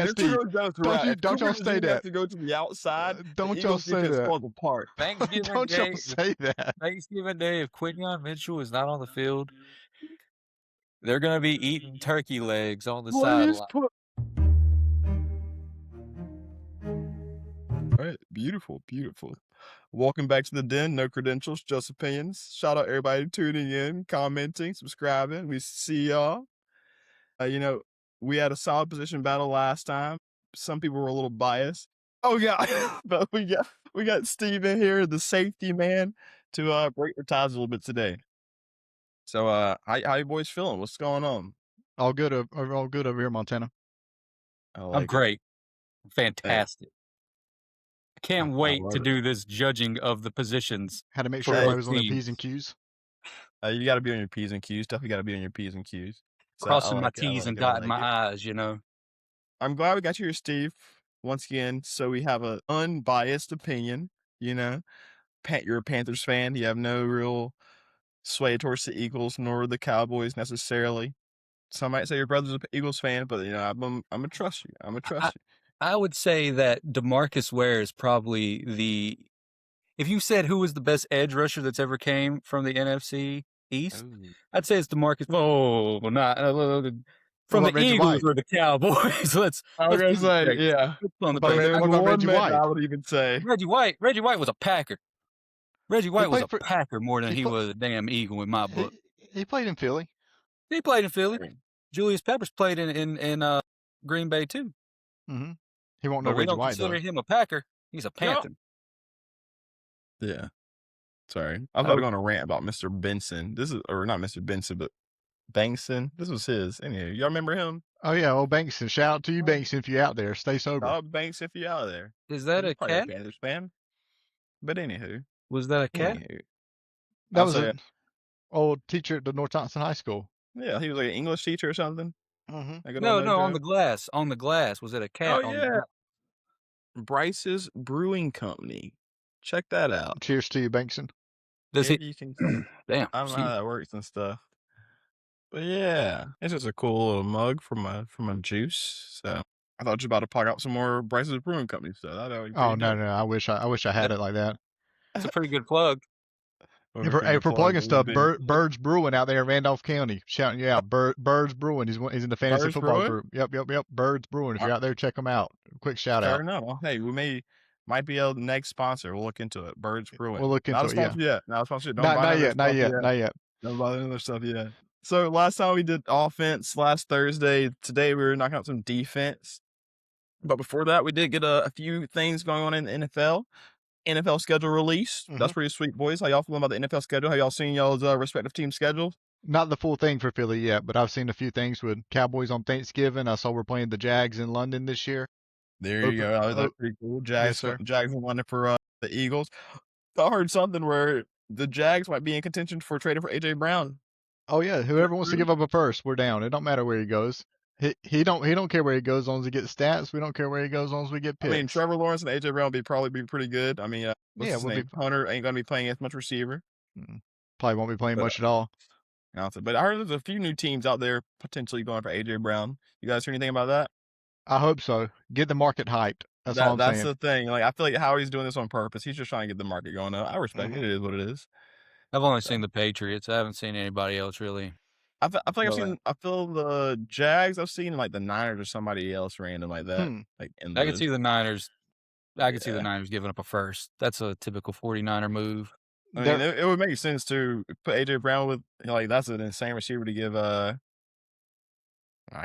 Steve. Don't y'all say that. Have to go to the outside. Don't y'all say that. Falls apart. Don't y'all say that. Thanksgiving Day, if Quinyon Mitchell is not on the field, they're going to be eating turkey legs on the sideline. All right, beautiful. Welcome back to the den. No credentials, just opinions. Shout out everybody tuning in, commenting, subscribing. We see y'all. We had a solid position battle last time. Some people were a little biased. Oh yeah, but we got Steve in here, the safety man, to break the ties a little bit today. So, how you boys feeling? What's going on? All good over here in Montana. I'm great. Fantastic. I can't wait to do this judging of the positions. Had to make sure everybody was on their P's and Q's. You got to be on your P's and Q's. Definitely got to be on your P's and Q's. So crossing my T's and dotting my I's, I'm glad we got you here, Steve, once again. So we have an unbiased opinion, You're a Panthers fan. You have no real sway towards the Eagles nor the Cowboys necessarily. Some might say your brother's an Eagles fan, but I'm gonna trust you. I would say that DeMarcus Ware is probably if you said who was the best edge rusher that's ever came from the NFC East, I'd say it's DeMarcus. Oh, not from the Eagles or the Cowboys. let's say, yeah. On the Reggie White. I would even say Reggie White. Reggie White was a Packer. Reggie White was a Packer more than he was a damn Eagle in my book. He played in Philly. He played in Philly. Julius Peppers played in Green Bay too. Mm-hmm. He won't know Reggie White. We don't consider him a Packer. He's a Panther. Yeah. Sorry, I thought I was going to rant about Mr. Benson. Not Mr. Benson, but Bankson. This was his. Anyway, y'all remember him? Oh yeah, old Bankson. Shout out to you, Bankson, if you're out there. Stay sober. Oh, Banks, if you're out there. Is that a cat? Panthers fan. But anywho, was that a cat? That was an old teacher at the North Thompson High School. Yeah, he was like an English teacher or something. Mm-hmm. No, on the glass. On the glass. Was it a cat? Oh yeah. Bryce's Brewing Company. Check that out. Cheers to you, Bankson. Does he? Damn. I don't know how that works and stuff. But yeah, it's just a cool little mug from a juice. So I thought you were about to plug out some more Bryce's Brewing Company stuff. No. I wish I had it like that. It's a pretty good plug. Hey, for plugging stuff, Birds Brewing out there in Randolph County, shouting you out. Birds Brewing, he's in the fantasy football group. Yep. Birds Brewing. If you're out there, check them out. Quick shout out. Fair enough. Hey, we might be a next sponsor. We'll look into it. Birds Brewing. We'll look into it. Yeah. Not a sponsor yet. Not yet. Don't buy other stuff yet. So last time we did offense last Thursday. Today we were knocking out some defense. But before that, we did get a few things going on in the NFL. NFL schedule release. Mm-hmm. That's pretty sweet, boys. How y'all feeling about the NFL schedule? Have y'all seen y'all's respective team schedules? Not the full thing for Philly yet, but I've seen a few things with Cowboys on Thanksgiving. I saw we're playing the Jags in London this year. There you go. That's pretty cool. Jags in London for the Eagles. I heard something where the Jags might be in contention for trading for A.J. Brown. Oh yeah, whoever wants to give up a first, we're down. It don't matter where he goes. He don't care where he goes as long as he gets stats. We don't care where he goes as long as we get picks. I mean, Trevor Lawrence and A.J. Brown probably be pretty good. I mean, Hunter ain't going to be playing as much receiver. Probably won't be playing much at all. But I heard there's a few new teams out there potentially going for A.J. Brown. You guys hear anything about that? I hope so. Get the market hyped. That's all I'm saying. That's the thing. Like, I feel like Howie's doing this on purpose. He's just trying to get the market going up. I respect it. It is what it is. I've only seen the Patriots. I haven't seen anybody else really. I feel the Jags. I've seen like the Niners or somebody else random like that. I can see the Niners. I could see the Niners giving up a first. That's a typical 49er move. I mean, it would make sense to put A.J. Brown with that's an insane receiver to give. I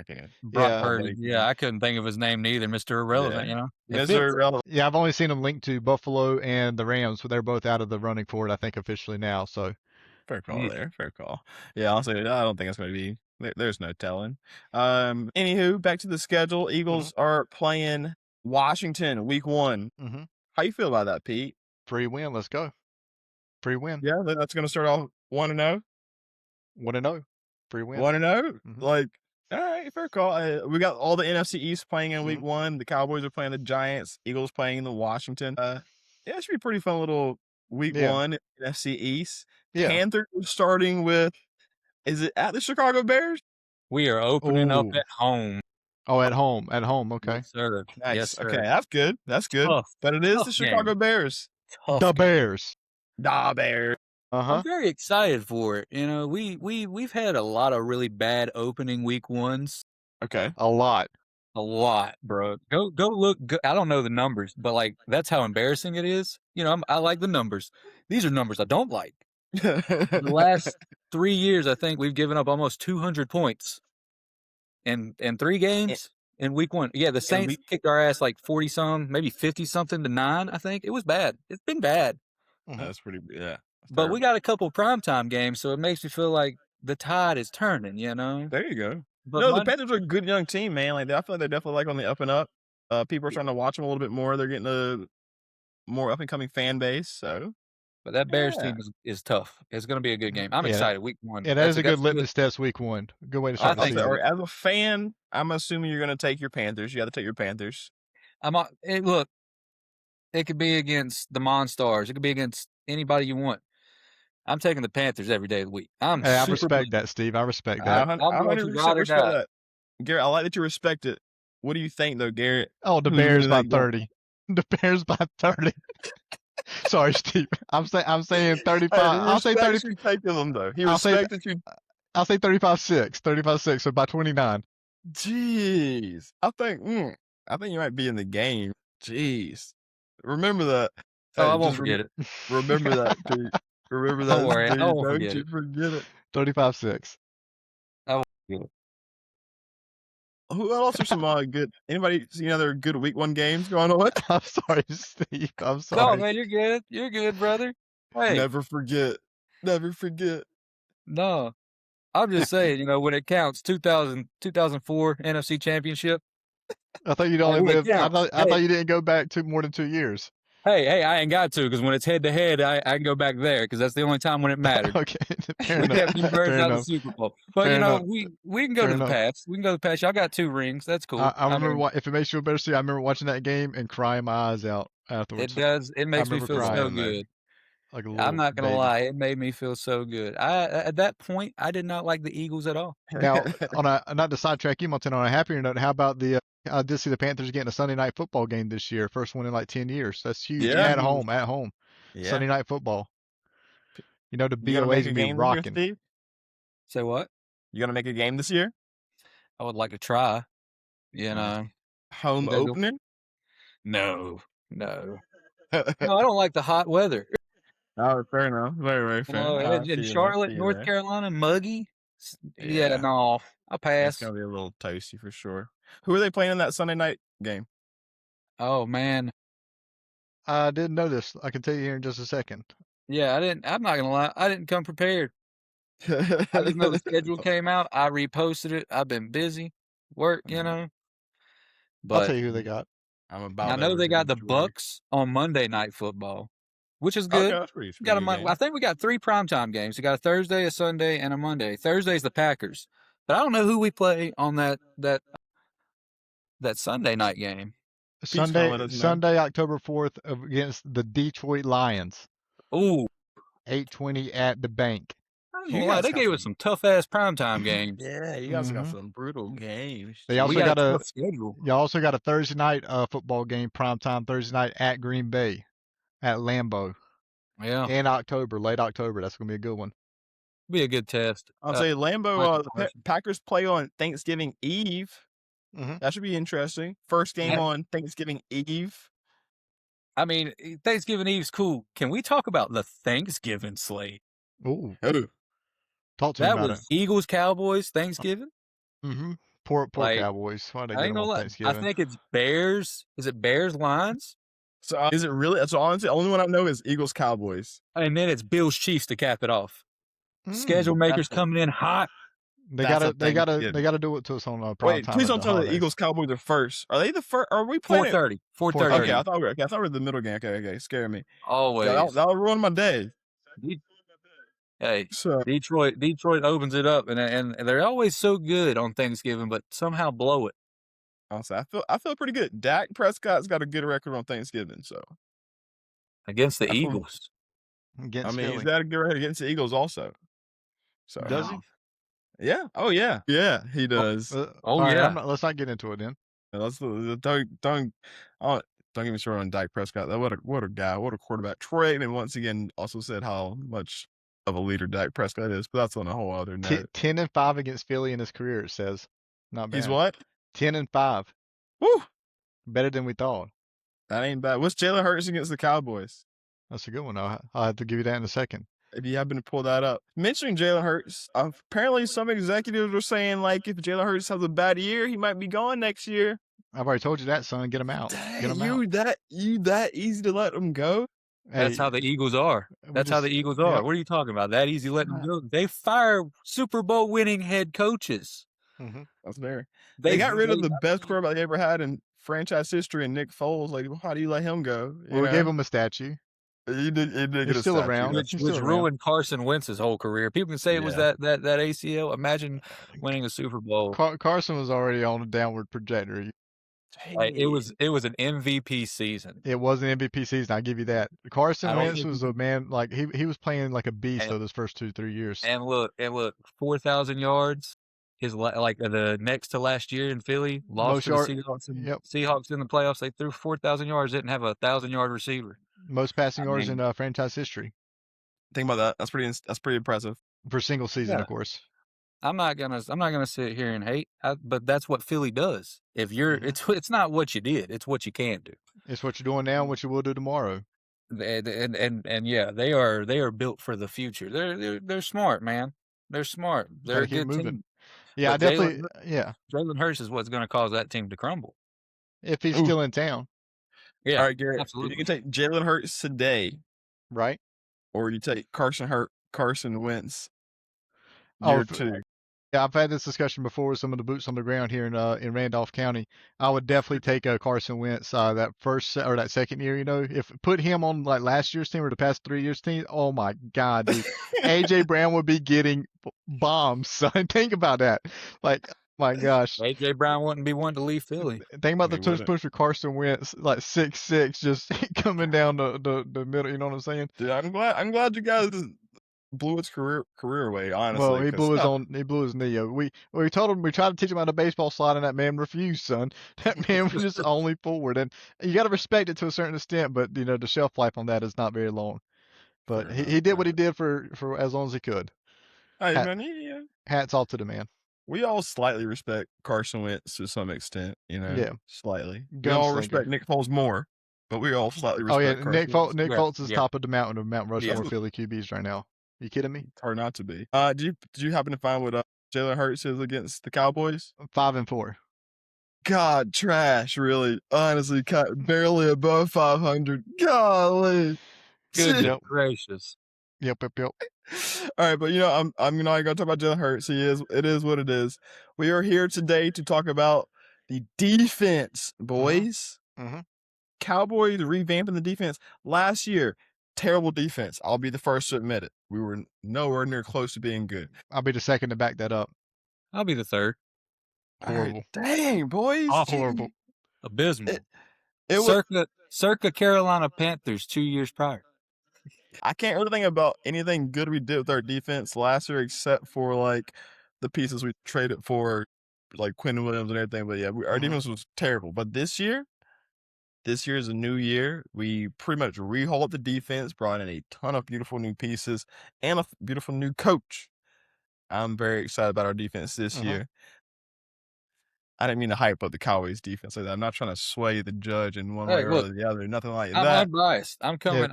can't. Brock Purdy. Yeah, I couldn't think of his name neither. Mr. Irrelevant, Mr. Irrelevant. Yeah, I've only seen him linked to Buffalo and the Rams, but they're both out of the running for it, I think, officially now. So fair call there. Fair call. Yeah, honestly, I don't think it's going to be. There's no telling. Anywho, back to the schedule. Eagles are playing Washington week 1. How you feel about that, Pete? Free win. Let's go. Free win. Yeah, that's going to start off 1-0. 1-0. Free win. 1-0. Like. All right, fair call. We got all the NFC East playing in week 1. The Cowboys are playing the Giants. Eagles playing the Washington. It should be a pretty fun little week 1 NFC East. Yeah. Panthers starting with, is it at the Chicago Bears? We are opening up at home. Oh, at home. Okay. Yes, sir. Nice. Yes, sir. Okay, that's good. That's good. Tough, But it is the tough Chicago game. Bears. Tough The game. Bears. Da Bears. I'm very excited for it. You know, we've had a lot of really bad opening week ones. Okay. A lot, bro. Go look. I don't know the numbers, but like that's how embarrassing it is. You know, I like the numbers. These are numbers I don't like. The last 3 years, I think we've given up almost 200 points in 3 games in week 1. Yeah, the Saints kicked our ass like 40 some, maybe 50 something to 9. I think it was bad. It's been bad. That's pretty. Yeah. But we got a couple primetime games, so it makes me feel like the tide is turning, you know? There you go. But No, the Panthers are a good young team, man. Like I feel like they're definitely like on the up and up. People are starting to watch them a little bit more. They're getting a more up and coming fan base. So, but that Bears team is tough. It's going to be a good game. I'm excited. Week 1. Yeah, that is a good litmus test. Week 1. Good way to start the season. As a fan, I'm assuming you're going to take your Panthers. You got to take your Panthers. Look, it could be against the Monstars. It could be against anybody you want. I'm taking the Panthers every day of the week. I respect that, Steve. I respect that. I 100% respect that. Garrett, I like that you respect it. What do you think, though, Garrett? Oh, the Bears by 30. The Bears by 30. Sorry, Steve. I'm saying 35. I'll say 30. You taking them though. He respected you. I'll say 35-6. 35-6. So by 29. Jeez, I think you might be in the game. Jeez, remember that. Oh, I won't forget it. Remember that, dude. Remember that. Don't worry. I won't forget it. Forget it. 35-6. I won't forget it. Who else are some good? Anybody see any other good week 1 games going on? I'm sorry, Steve. I'm sorry. No, man, you're good. You're good, brother. Hey, never forget. Never forget. No, I'm just saying. You know, when it counts, 2004 NFC Championship. I thought you'd only live. I thought you didn't go back to more than 2 years. Hey, I ain't got to because when it's head to head, I can go back there because that's the only time when it mattered. Okay, fair enough. The Super Bowl. But you know, we can go to the past. We can go to the past. Y'all got 2 rings. That's cool. I remember if it makes you feel better, see, I remember watching that game and crying my eyes out afterwards. It does. It makes me feel so good. Like I'm not gonna lie, it made me feel so good. At that point, I did not like the Eagles at all. Now, not to sidetrack you, Montana, on a happier note, how about I did see the Panthers getting a Sunday night football game this year, first one in like 10 years. That's huge. Yeah. At home. Yeah. Sunday night football. You know, the BOA's gonna be rocking. Year, Say what? You gonna make a game this year? I would like to try. You know, home opener? No. No, I don't like the hot weather. Oh, fair enough. Very, very fair. In Charlotte, North Carolina, muggy. Yeah, no, I'll pass. It's gonna be a little toasty for sure. Who are they playing in that Sunday night game? Oh man, I didn't know this. I can tell you here in just a second. Yeah, I'm not gonna lie. I didn't come prepared. I just know the schedule came out. I reposted it. I've been busy, work, you know. But I'll tell you who they got. I know they got the Bucks on Monday Night Football, which is good. Okay, that's pretty I think we got 3 primetime games. We got a Thursday, a Sunday, and a Monday. Thursday's the Packers, but I don't know who we play on that Sunday night game. Sunday, October 4th against the Detroit Lions. Ooh, 8:20 at the bank. They gave us some tough ass primetime games. Yeah, you guys got some brutal games. They also got a schedule. You also got a Thursday night football game, primetime Thursday night at Green Bay, at Lambeau. Yeah, in October, late October. That's gonna be a good one. Be a good test. I'll say Lambeau. Packers play on Thanksgiving Eve. Mm-hmm. That should be interesting. First game on Thanksgiving Eve. I mean, Thanksgiving Eve's cool. Can we talk about the Thanksgiving slate? Ooh. Talk to me about it. That was Eagles, Cowboys, Thanksgiving? Mm-hmm. Poor Cowboys. Why they get them on Thanksgiving? I think it's Bears. Is it Bears, Lions? So is it really? That's honestly the only one I know is Eagles, Cowboys. And then it's Bills, Chiefs to cap it off. Schedule makers coming in hot. They gotta do it to us on prime Wait, time. Please don't tell me the Eagles Cowboys are first. Are they the first? Are we playing 4:30? 4:30. Okay, I thought we were the middle game. Okay, scare me. Always. That'll ruin my day. Hey, Detroit opens it up, and they're always so good on Thanksgiving, but somehow blow it. Honestly, I feel pretty good. Dak Prescott's got a good record on Thanksgiving, so against the Eagles. He's got a good record against the Eagles also. So does he? Yeah. Oh yeah. Yeah, he does. All right, let's not get into it then. Don't get me started on Dak Prescott. What a guy, what a quarterback. Troy Aikman once again also said how much of a leader Dak Prescott is, but that's on a whole other note. 10-5 against Philly in his career, it says. Not bad. He's what? 10-5. Woo! Better than we thought. That ain't bad. What's Jalen Hurts against the Cowboys? That's a good one. I'll have to give you that in a second. If you happen to pull that up. Mentioning Jalen Hurts, apparently some executives are saying, like, if Jalen Hurts has a bad year, he might be gone next year. I've already told you that, son. Get him out. Dang, Get him out. You that easy to let him go? That's how the Eagles are. That's how the Eagles are. Yep. What are you talking about? That easy letting them go? They fire Super Bowl winning head coaches. Mm-hmm. That's fair. They got rid of the best quarterback they ever had in franchise history, and Nick Foles. Like, how do you let him go? Well, we gave him a statue. He did get still a statue. Around. Which ruined Carson Wentz's whole career. People can say it was that ACL. Imagine winning a Super Bowl. Carson was already on a downward trajectory. Like, it was an MVP season. It was an MVP season. I give you that. Carson Wentz was a man, like he was playing like a beast those first 2-3 years. And look, 4,000 yards. His the next to last year in Philly, lost to the Seahawks. Seahawks in the playoffs. They threw 4,000 yards. Didn't have a 1,000-yard receiver. Most passing yards in franchise history. Think about that. That's pretty impressive for single season, of course. I'm not gonna sit here and hate, but that's what Philly does. If you're, it's not what you did, it's what you can do. It's what you're doing now and what you will do tomorrow. And yeah, they are built for the future. They're smart, man. They're smart. They're a good team. Yeah, definitely. Jalen Hurts is what's going to cause that team to crumble if he's still in town. Yeah, all right, Garrett. Absolutely. You can take Jalen Hurts today, right? Or you take Carson Wentz. Year 2. Yeah, I've had this discussion before with some of the boots on the ground here in Randolph County. I would definitely take Carson Wentz that first or that second year. You know, if put him on like last year's team or the past 3 years' team. Oh my God, dude. AJ Brown would be getting bombs, son. Think about that. Like, my gosh. AJ Brown wouldn't be one to leave Philly. Think about the tush push for Carson Wentz, like 6'6", just coming down the middle. You know what I'm saying? Dude, I'm glad you guys blew his career away, honestly. Well, he blew his knee. We told him, we tried to teach him how to baseball slide, and that man refused, son. That man was just only forward, and you got to respect it to a certain extent, but you know the shelf life on that is not very long. But he did what he did for as long as he could. Hats off to the man. We all slightly respect Carson Wentz to some extent, you know. Yeah, slightly. We all respect Nick Foles more, but we all slightly respect. Nick Foles is top of the Mount Rushmore Philly QBs right now. You kidding me? It's hard not to be. Did you happen to find what Jalen Hurts is against the Cowboys? 5-4. God, trash, really. Honestly, barely above 500. Golly. Goodness gracious. Yep. All right, but you know, I'm not gonna talk about Jalen Hurts. It is what it is. We are here today to talk about the defense, boys. Mm-hmm. Cowboys revamping the defense last year. Terrible defense. I'll be the first to admit it. We were nowhere near close to being good. I'll be the second to back that up. I'll be the third. Horrible. Right, dang, boys. Horrible. Abysmal. Circa Carolina Panthers 2 years prior. I can't really think about anything good we did with our defense last year except for like the pieces we traded for, like Quinn Williams and everything. But yeah, our defense was terrible. But this year is a new year. We pretty much rehauled the defense, brought in a ton of beautiful new pieces, and a beautiful new coach. I'm very excited about our defense this year. I didn't mean to hype up the Cowboys defense like that. I'm not trying to sway the judge in one way or the other. Nothing like that. I'm unbiased. I'm coming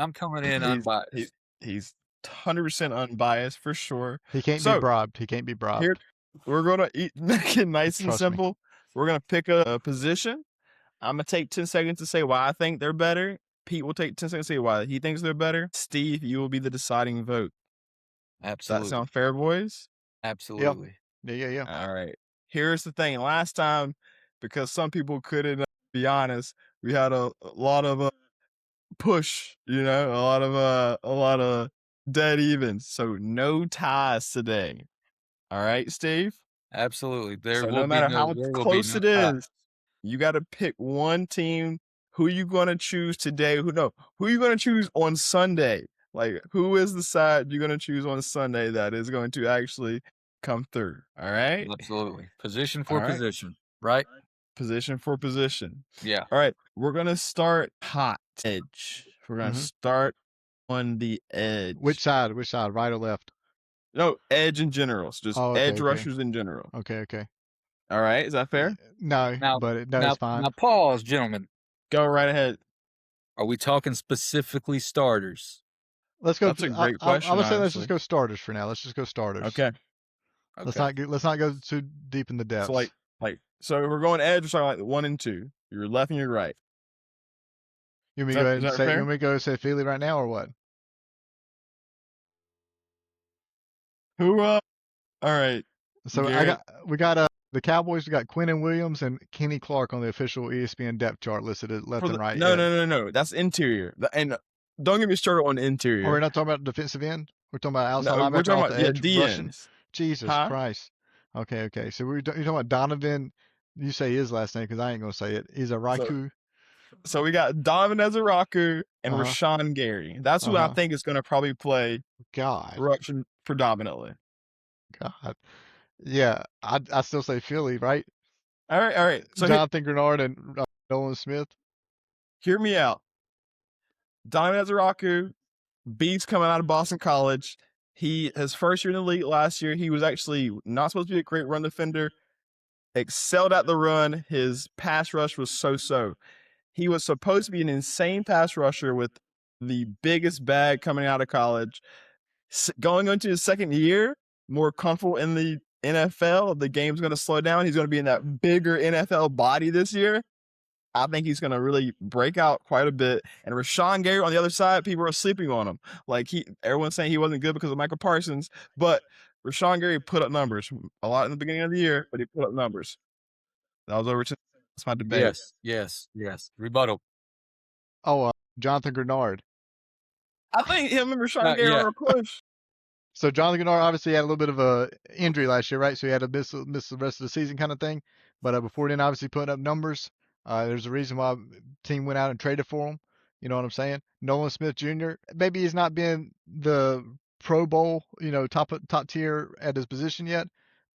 in unbiased. He's 100% unbiased for sure. He can't be bribed. Here, we're going to make it nice and simple. We're going to pick a position. I'm going to take 10 seconds to say why I think they're better. Pete will take 10 seconds to say why he thinks they're better. Steve, you will be the deciding vote. Absolutely. Does that sound fair, boys? Absolutely. Yep. Yeah. All right. Here's the thing. Last time, because some people couldn't be honest, we had a lot of push, you know, a lot of dead evens. So no ties today. All right, Steve? Absolutely. No matter how close it is, you got to pick one team. Who you going to choose today? Who you going to choose on Sunday? Like, who is the side you're going to choose on Sunday that is going to actually come through. All right? Absolutely. Position for position, right? Position for position. Yeah. All right. We're going to start hot edge. We're going to start on the edge. Which side? Right or left? No, edge in general. So just edge rushers in general. Okay. All right. Is that fair? No, it's fine. Now pause, gentlemen. Go right ahead. Are we talking specifically starters? Let's go. That's a great question. I would say let's just go starters for now. Let's just go starters. Okay. Let's not go too deep in the depths. So so we're going edge. We're talking like 1 and 2. Your left and your right. You want me to go say Philly right now or what? Who? All right. So we got the Cowboys. We got Quinnen Williams and Kenny Clark on the official ESPN depth chart listed at left and right. No. That's interior. And don't get me started on interior. Oh, we're not talking about defensive end. We're talking about outside. No, we're talking about the DNs. Jesus Christ. Okay. So you're talking about Donovan. You say his last name because I ain't gonna say it. He's a Raku. So we got Donovan Ezeraku and Rashawn Gary. That's who I think is going to probably play Russian predominantly. God. Yeah, I still say Philly, right? All right. So Jonathan Grenard and Nolan Smith. Hear me out. Donovan Ezeraku, beast coming out of Boston College. His first year in the league last year, he was actually not supposed to be a great run defender. Excelled at the run. His pass rush was so-so. He was supposed to be an insane pass rusher with the biggest bag coming out of college. Going into his second year, more comfortable in the NFL, the game's going to slow down. He's going to be in that bigger NFL body this year. I think he's going to really break out quite a bit. And Rashawn Gary on the other side, people are sleeping on him. Everyone's saying he wasn't good because of Michael Parsons, but Rashawn Gary put up numbers a lot in the beginning of the year, but he put up numbers. That was over to that's my debate. Yes. Rebuttal. Oh, Jonathan Grenard. I think him and Rashawn Gary are close. So Jonathan Grenard obviously had a little bit of a injury last year, right? So he had to miss the rest of the season kind of thing. But before then, obviously putting up numbers. There's a reason why the team went out and traded for him. You know what I'm saying? Nolan Smith Jr. Maybe he's not been the Pro Bowl, top tier at his position yet,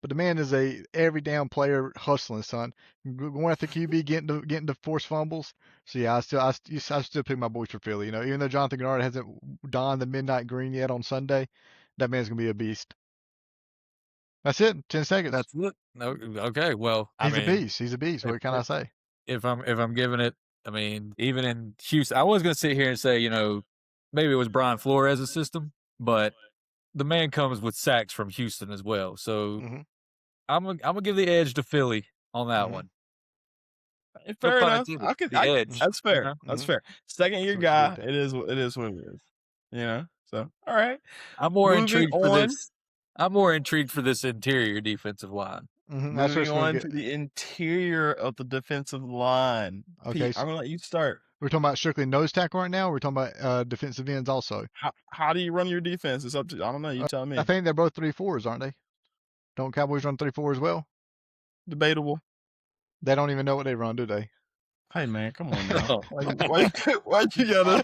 but the man is a every down player hustling, son. Going after QB, getting to force fumbles. So yeah, I still pick my boys for Philly. Even though Jonathan Grenard hasn't donned the midnight green yet on Sunday, that man's gonna be a beast. That's it. 10 seconds. That's it. No, okay. Well, he's a beast. He's a beast. What can I say? If I'm giving it, even in Houston, I was gonna sit here and say, maybe it was Brian Flores' system, but the man comes with sacks from Houston as well. So I'm gonna give the edge to Philly on that one. Fair enough. That's fair. That's fair. Second year guy. It is what it is. So all right. I'm more intrigued for this. I'm more intrigued for this interior defensive line. Moving on to the interior of the defensive line. Okay, Pete, I'm gonna let you start. We're talking about strictly nose tackle right now. We're talking about defensive ends also. How do you run your defense? It's up to I don't know. You tell me. I think they're both 3-4s, aren't they? Don't Cowboys run 3-4 as well? Debatable. They don't even know what they run, do they? Hey man, come on now. Why you gotta?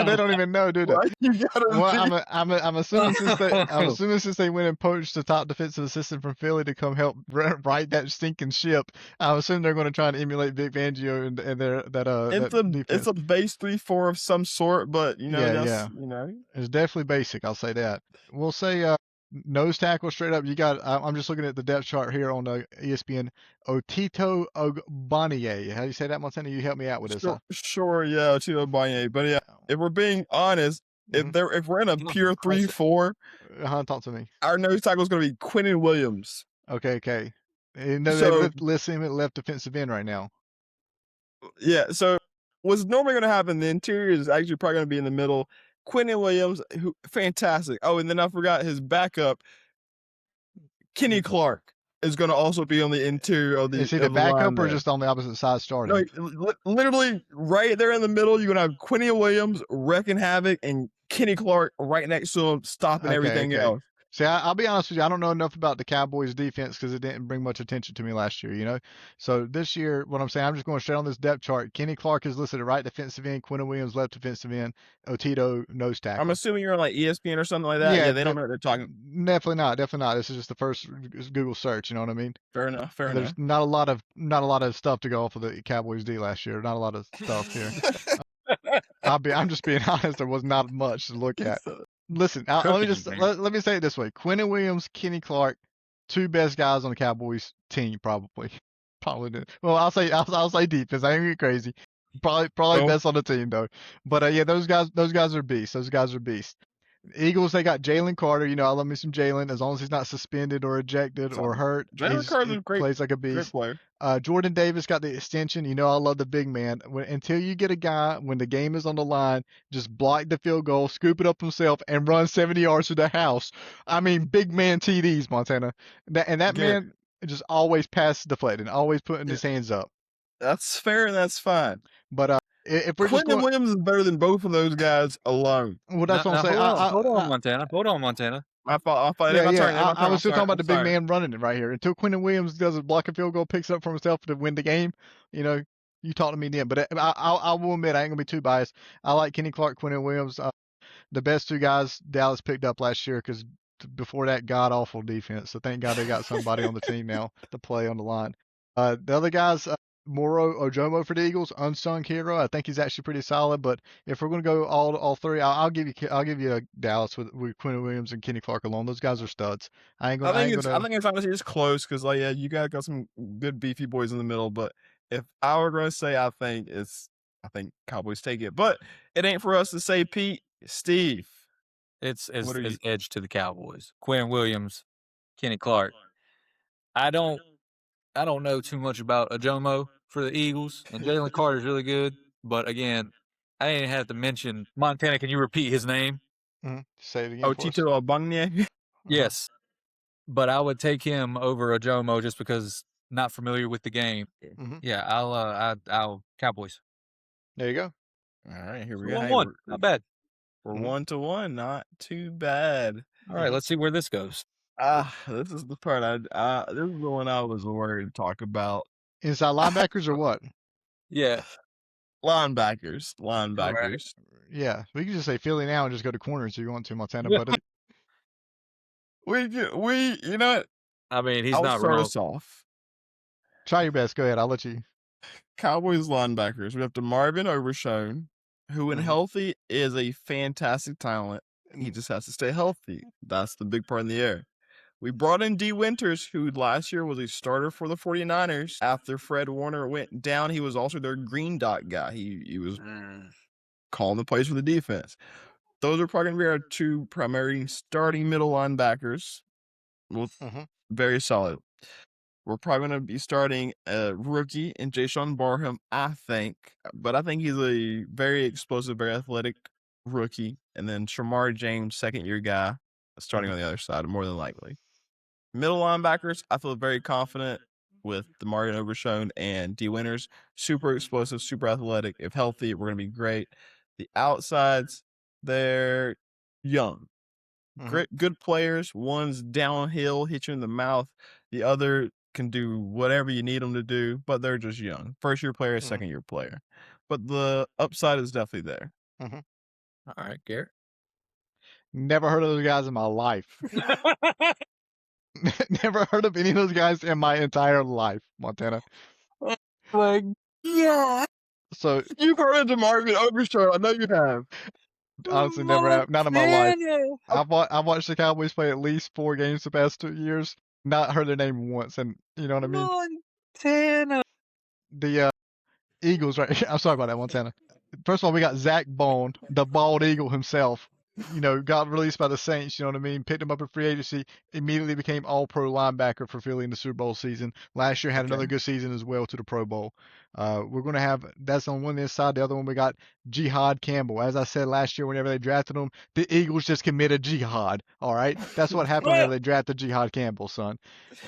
They don't even know, do they? Why you gotta? Well, I'm assuming since they went and poached the top defensive assistant from Philly to come help right that stinking ship, I assume they're going to try and emulate Vic Fangio and their It's a base 3-4 of some sort, but it's definitely basic. I'll say that. We'll say nose tackle straight up. You got. I'm just looking at the depth chart here on ESPN. Otito Ogbonnier. How do you say that, Montana? You help me out with this. Sure, yeah, Otito Ogbonnier. But yeah, if we're being honest, if we're in a pure 3-4, talk to me. Our nose tackle is going to be Quinnen Williams. Okay. And they list him at left defensive end right now. Yeah. So what's normally going to happen? The interior is actually probably going to be in the middle. Quinnen Williams, who fantastic. Oh, and then I forgot his backup, Kenny Clark, is going to also be on the interior of the. Is he the backup or just on the opposite side starting? No, literally right there in the middle. You're going to have Quinnen Williams wrecking havoc and Kenny Clark right next to him, stopping everything else. See, I'll be honest with you. I don't know enough about the Cowboys defense because it didn't bring much attention to me last year, you know? So this year, what I'm saying, I'm just going straight on this depth chart. Kenny Clark is listed at right defensive end, Quentin Williams left defensive end, Otito nose I'm tackle. assuming you're on like ESPN or something like that. Yeah, Yeah, they don't know what they're talking. Definitely not. Definitely not. This is just the first Google search. You know what I mean? Fair enough. Fair There's enough. not a lot of stuff to go off of the Cowboys D last year. Not a lot of stuff here. I'm just being honest. There was not much to look at. Listen, let me say it this way: Quentin Williams, Kenny Clark, two best guys on the Cowboys team, probably. Probably. Well, I'll say defense. I ain't gonna get crazy. Probably best on the team though. But yeah, those guys are beasts. Those guys are beasts. Eagles, they got Jalen Carter. You know, I love me some Jalen as long as he's not suspended or ejected or hurt. Jalen Carter's a plays like a beast. Great player. Jordan Davis got the extension. You know, I love the big man. Until you get a guy when the game is on the line, just block the field goal, scoop it up himself, and run 70 yards to the house. I mean, big man TDs, Montana. That man just always pass deflecting, always putting his hands up. That's fair and that's fine. But if we're Quentin Williams is better than both of those guys alone. Well, that's what I'm saying. Hold on, Montana. Hold on, Montana. My fault. I was still talking about the big man running it right here. Until Quentin Williams does a block and field goal, picks it up for himself to win the game, you know, you talk to me then. But I will admit, I ain't going to be too biased. I like Kenny Clark, Quentin Williams, the best two guys Dallas picked up last year because before that, god-awful defense. So thank God they got somebody on the team now to play on the line. The other guys, Moro Ojomo for the Eagles, unsung hero. I think he's actually pretty solid. But if we're going to go all three, I'll give you a Dallas with Quentin Williams and Kenny Clark alone. Those guys are studs. I think it's honestly just close because like you got some good beefy boys in the middle. But if I were going to say, I think Cowboys take it. But it ain't for us to say. Pete, Steve, it's edge to the Cowboys. Quentin Williams, Kenny Clark. I don't know too much about Ojomo for the Eagles, and Jalen Carter's really good. But again, I didn't have to mention Montana. Can you repeat his name? Mm-hmm. Say it again. Otito Ogbonnia. Yes, but I would take him over Ojomo just because not familiar with the game. Mm-hmm. Yeah, I'll Cowboys. There you go. All right, here we go. 1-1, not bad. We're 1-1, not too bad. All right, let's see where this goes. This is the part this is the one I was worried to talk about. Inside linebackers or what? Yeah. Linebackers. Right. Yeah. We can just say Philly now and just go to corners if you want to, Montana. But you know what? I mean, he's not wrong. Start us off. Try your best. Go ahead. I'll let you. Cowboys linebackers. We have DeMarvin Overshown, who when healthy is a fantastic talent. He just has to stay healthy. That's the big part in the air. We brought in D. Winters, who last year was a starter for the 49ers. After Fred Warner went down, he was also their green dot guy. He was calling the plays for the defense. Those are probably going to be our two primary starting middle linebackers. Very solid. We're probably going to be starting a rookie in Jason Barham, I think. But I think he's a very explosive, very athletic rookie. And then Shamar James, second-year guy, starting on the other side, more than likely. Middle linebackers, I feel very confident with DeMarvin Overshown and D. Winters. Super explosive, super athletic. If healthy, we're going to be great. The outsides, they're young. Great, good players. One's downhill, hit you in the mouth. The other can do whatever you need them to do, but they're just young. First-year player, second-year player. But the upside is definitely there. All right, Garrett. Never heard of those guys in my life. Never heard of any of those guys in my entire life, Montana. Like, yeah. So you've heard of DeMarvin Overshown. I know you have. Honestly, never have. Not in my life. I've watched the Cowboys play at least 4 games the past 2 years. Not heard their name once, and you know what I mean. Montana. The Eagles, right? I'm sorry about that, Montana. First of all, we got Zach Bone, the bald eagle himself. You know, got released by the Saints, you know what I mean? Picked him up in free agency, immediately became all-pro linebacker for Philly in the Super Bowl season. Last year had another good season as well to the Pro Bowl. We're going to have, that's on one side. The other one, we got Jihad Campbell. As I said last year, whenever they drafted him, the Eagles just committed jihad, all right? That's what happened whenever they drafted Jihad Campbell, son.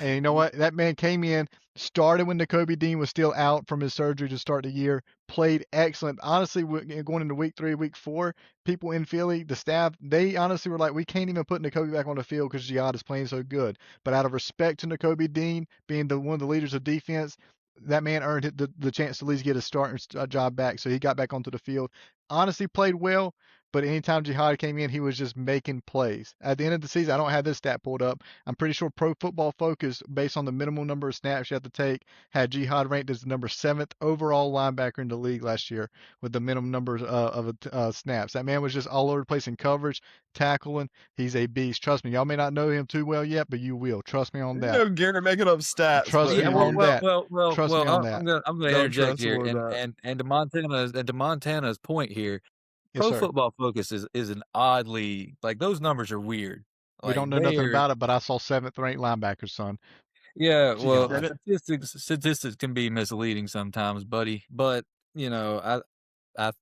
And you know what? That man came in, Started when Nakobe Dean was still out from his surgery to start the year. Played excellent. Honestly, going into week 3, week 4, people in Philly, the staff, they honestly were like, we can't even put Nakobe back on the field because Jihad is playing so good. But out of respect to Nakobe Dean, being one of the leaders of defense, that man earned the chance to at least get a starting job back. So he got back onto the field. Honestly, played well. But anytime Jihad came in, he was just making plays. At the end of the season, I don't have this stat pulled up. I'm pretty sure Pro Football Focus, based on the minimum number of snaps you have to take, had Jihad ranked as the number 7th overall linebacker in the league last year with the minimum numbers of snaps. That man was just all over the place in coverage, tackling. He's a beast. Trust me, y'all may not know him too well yet, but you will. Trust me on You that. know, Garrett making up stats, Trust but me Yeah, on that. Trust me on that. I'm gonna don't interject trust him here, with that. and to Montana's point here, Yes, Pro sir. Football Focus is an oddly, like, those numbers are weird. We don't Like, know nothing about it, but I saw 7th ranked linebackers, son. yeah, well, Jihad. statistics can be misleading sometimes, buddy. But I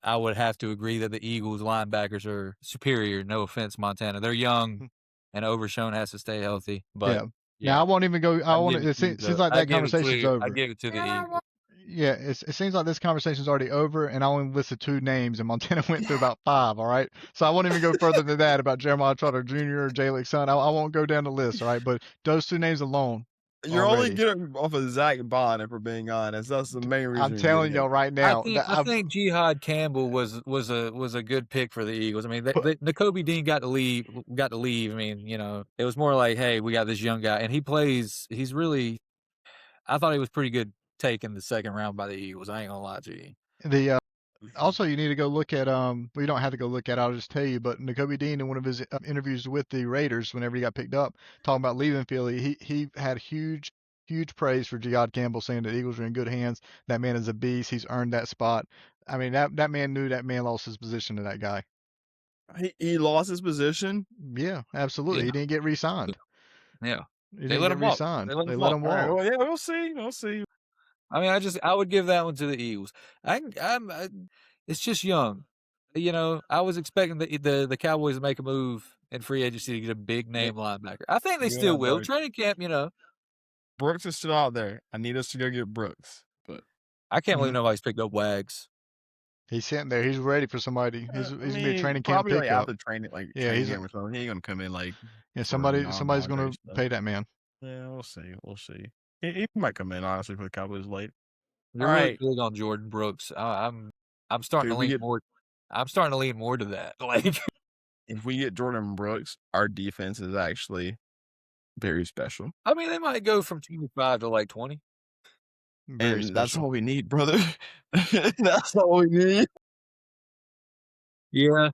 would have to agree that the Eagles linebackers are superior. No offense, Montana. They're young, and Overshown has to stay healthy. But Yeah. Now I won't even go. It seems like that conversation's over. I give it to the Eagles. Yeah, it seems like this conversation's already over, and I only listed 2 names, and Montana went through about 5. All right, so I won't even go further than that about Jeremiah Trotter Jr. or Jalen Son. I won't go down the list. All right, but those 2 names alone. You're already. only getting off of Zach Bond, if we're being honest. That's the main reason. I'm telling y'all right now. I think Jihad Campbell was a good pick for the Eagles. I mean, Nakobe Dean got to leave. I mean, it was more like, hey, we got this young guy, and he's really. I thought he was pretty good taken the 2nd round by the Eagles. I ain't gonna lie to you. Also, you need to go look at we don't have to go look at it, I'll just tell you, but Nakobe Dean in one of his interviews with the Raiders whenever he got picked up, talking about leaving Philly, he had huge praise for Jihad Campbell, saying that Eagles are in good hands. That man is a beast. He's earned that spot. I mean, that man knew that man lost his position to that guy. He lost his position? Yeah, absolutely. Yeah. He didn't get re-signed. Yeah. They let him walk. They let him walk. Right, well, yeah, we'll see. I mean, I would give that one to the Eagles. It's just young. I was expecting the Cowboys to make a move in free agency to get a big name linebacker. I think they still will. Training camp, Brooks is still out there. I need us to go get Brooks, but I can't believe nobody's picked up Wags. He's sitting there. He's ready for somebody. He's gonna be a training camp probably pickup. Like after training, he's gonna come in like somebody's gonna pay that man. Yeah, we'll see. He might come in honestly for the Cowboys late. You're really big on Jordan Brooks. I'm starting to lean more. I'm starting to lean more to that. Like, if we get Jordan Brooks, our defense is actually very special. I mean, they might go from 25 to like 20. And that's all we need, brother. That's all we need. Yeah.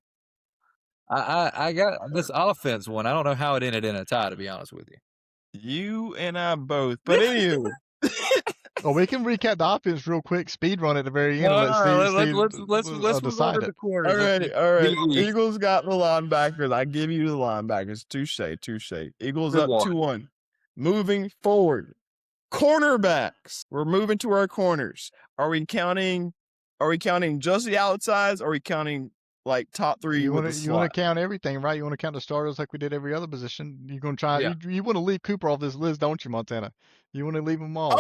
I got this offense one. I don't know how it ended in a tie, to be honest with you. You and I both. But anyway. Well, we can recap the offense real quick, speed run at the very end. Let's decide it. All right. Eagles got the linebackers. I give you the linebackers. Touche. Eagles up 2-1. Moving forward. Cornerbacks. We're moving to our corners. Are we counting just the outsides, or are we counting like top 3? You want to count everything, right? You want to count the starters like we did every other position. You're going to try. Yeah. You want to leave Cooper off this list, don't you, Montana? You want to leave him off.